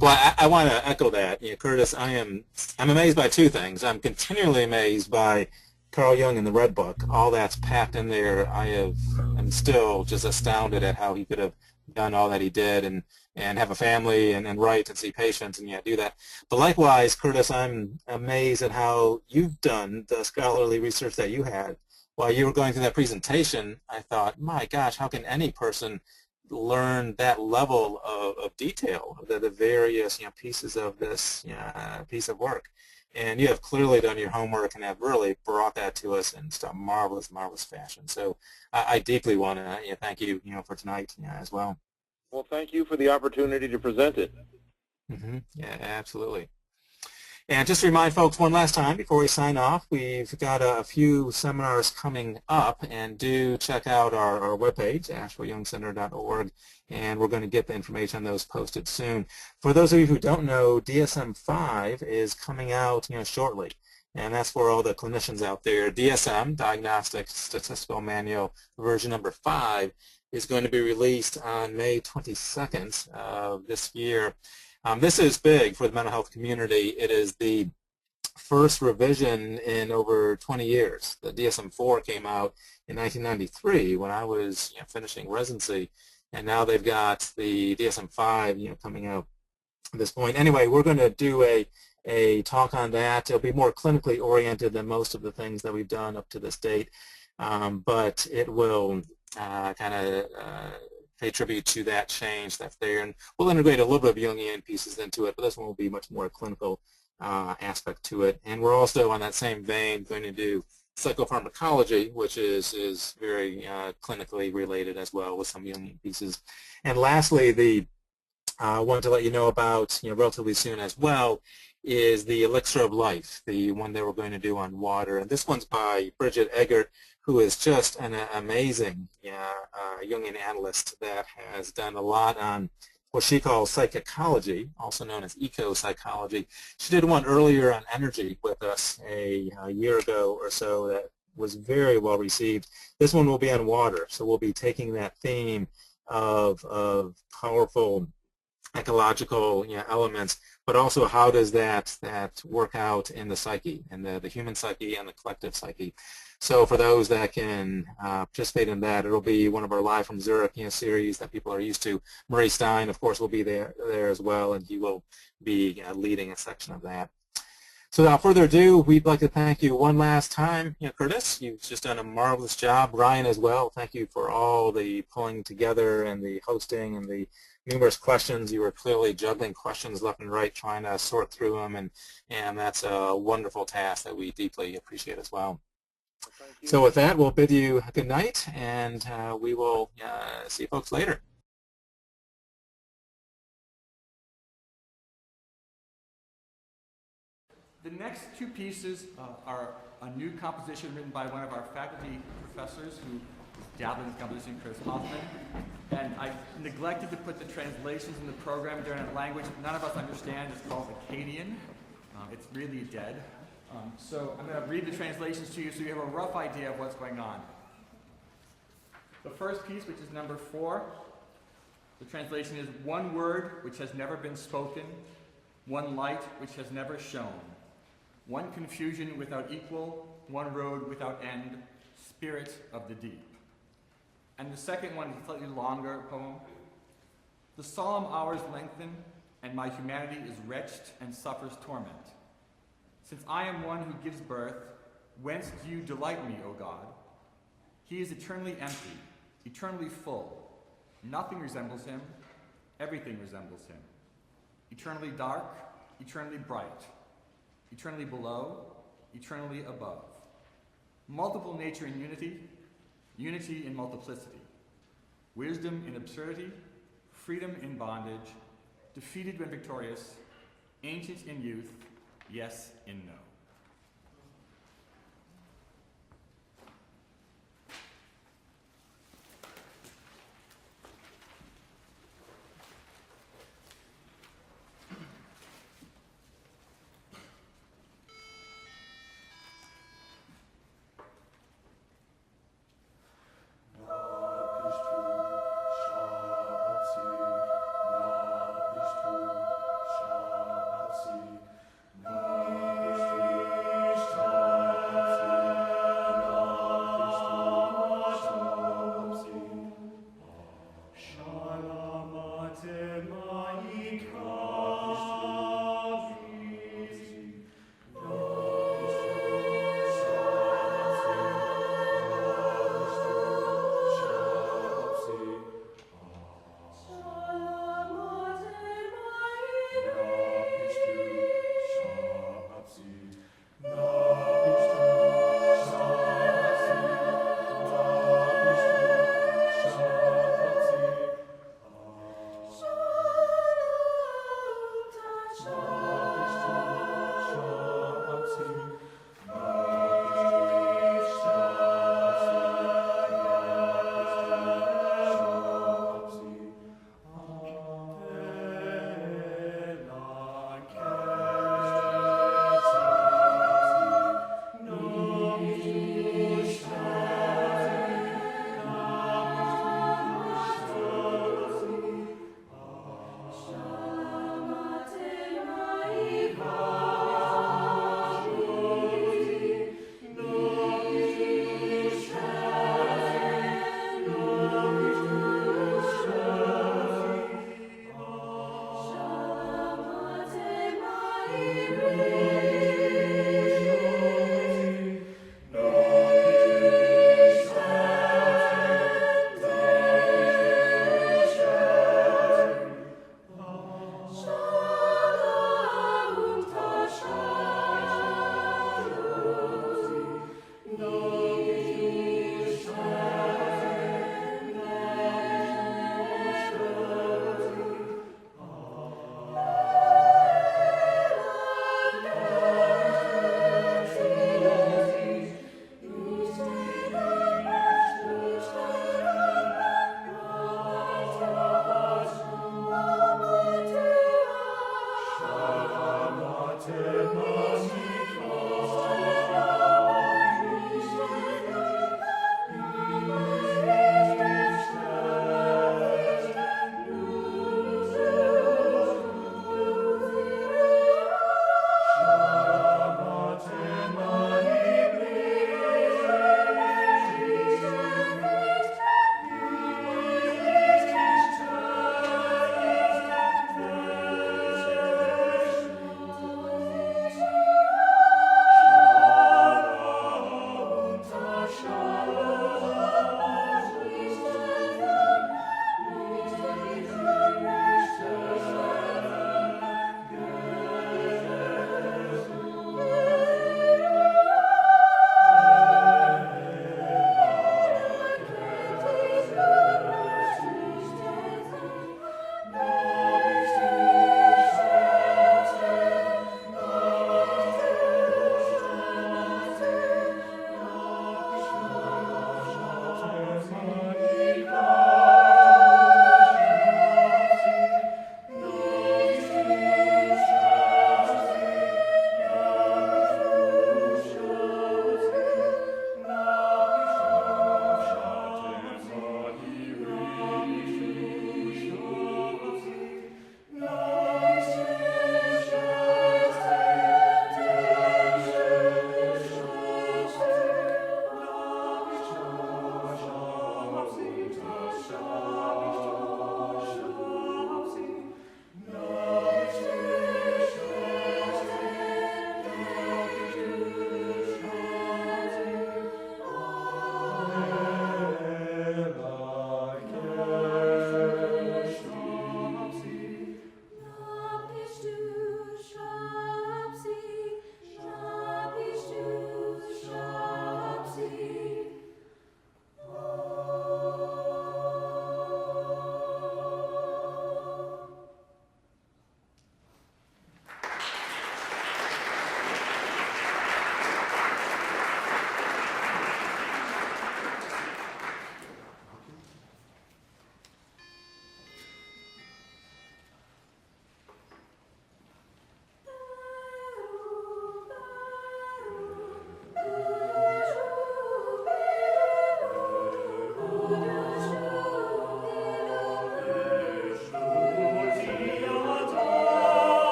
Well, I want to echo that. Curtis, I'm amazed by two things. I'm continually amazed by Carl Jung in the Red Book. All that's packed in there. I'm still just astounded at how he could have done all that he did and have a family and write and see patients and do that. But likewise, Curtis, I'm amazed at how you've done the scholarly research that you had. While you were going through that presentation, I thought, my gosh, how can any person learn that level of detail, the various pieces of this piece of work? And you have clearly done your homework and have really brought that to us in just a marvelous, marvelous fashion. So I deeply want to thank you, for tonight as well. Well, thank you for the opportunity to present it. Mm-hmm. Yeah, absolutely. And just to remind folks one last time before we sign off, we've got a few seminars coming up, and do check out our webpage, AshevilleYoungCenter.org, and we're going to get the information on those posted soon. For those of you who don't know, DSM-5 is coming out shortly, and that's for all the clinicians out there. DSM, Diagnostic Statistical Manual, version number 5, is going to be released on May 22nd of this year. This is big for the mental health community. It is the first revision in over 20 years. The DSM-4 came out in 1993 when I was finishing residency, and now they've got the DSM-5 coming out at this point. Anyway, we're going to do a talk on that. It'll be more clinically oriented than most of the things that we've done up to this date, but it will kind of pay tribute to that change that's there, and we'll integrate a little bit of Jungian pieces into it, but this one will be much more clinical aspect to it. And we're also, on that same vein, going to do psychopharmacology, which is very clinically related as well, with some Jungian pieces. And lastly, I wanted to let you know about relatively soon as well is the Elixir of Life, the one that we're going to do on water. And this one's by Bridget Eggert, who is just an amazing Jungian analyst that has done a lot on what she calls psychology, also known as eco-psychology. She did one earlier on energy with us a year ago or so that was very well received. This one will be on water, so we'll be taking that theme of powerful ecological elements, but also how does that work out in the psyche, and the human psyche and the collective psyche. So for those that can participate in that, it'll be one of our Live from Zurich series that people are used to. Murray Stein, of course, will be there as well, and he will be leading a section of that. So without further ado, we'd like to thank you one last time. Curtis, you've just done a marvelous job. Ryan as well, thank you for all the pulling together and the hosting and the numerous questions. You were clearly juggling questions left and right, trying to sort through them, and that's a wonderful task that we deeply appreciate as well. So with that, we'll bid you a good night, and we will see folks later. The next two pieces are a new composition written by one of our faculty professors who is dabbling in composition, Chris Hoffman. And I neglected to put the translations in the program. They're in a language none of us understand. It's called Akkadian. It's really dead. So I'm going to read the translations to you so you have a rough idea of what's going on. The first piece, which is number 4, the translation is one word which has never been spoken, one light which has never shone, one confusion without equal, one road without end, spirit of the deep. And the second one is a slightly longer poem. The solemn hours lengthen, and my humanity is wretched and suffers torment. Since I am one who gives birth, whence do you delight me, O God? He is eternally empty, eternally full. Nothing resembles him, everything resembles him. Eternally dark, eternally bright. Eternally below, eternally above. Multiple nature in unity, unity in multiplicity. Wisdom in absurdity, freedom in bondage, defeated when victorious, ancient in youth, yes in no.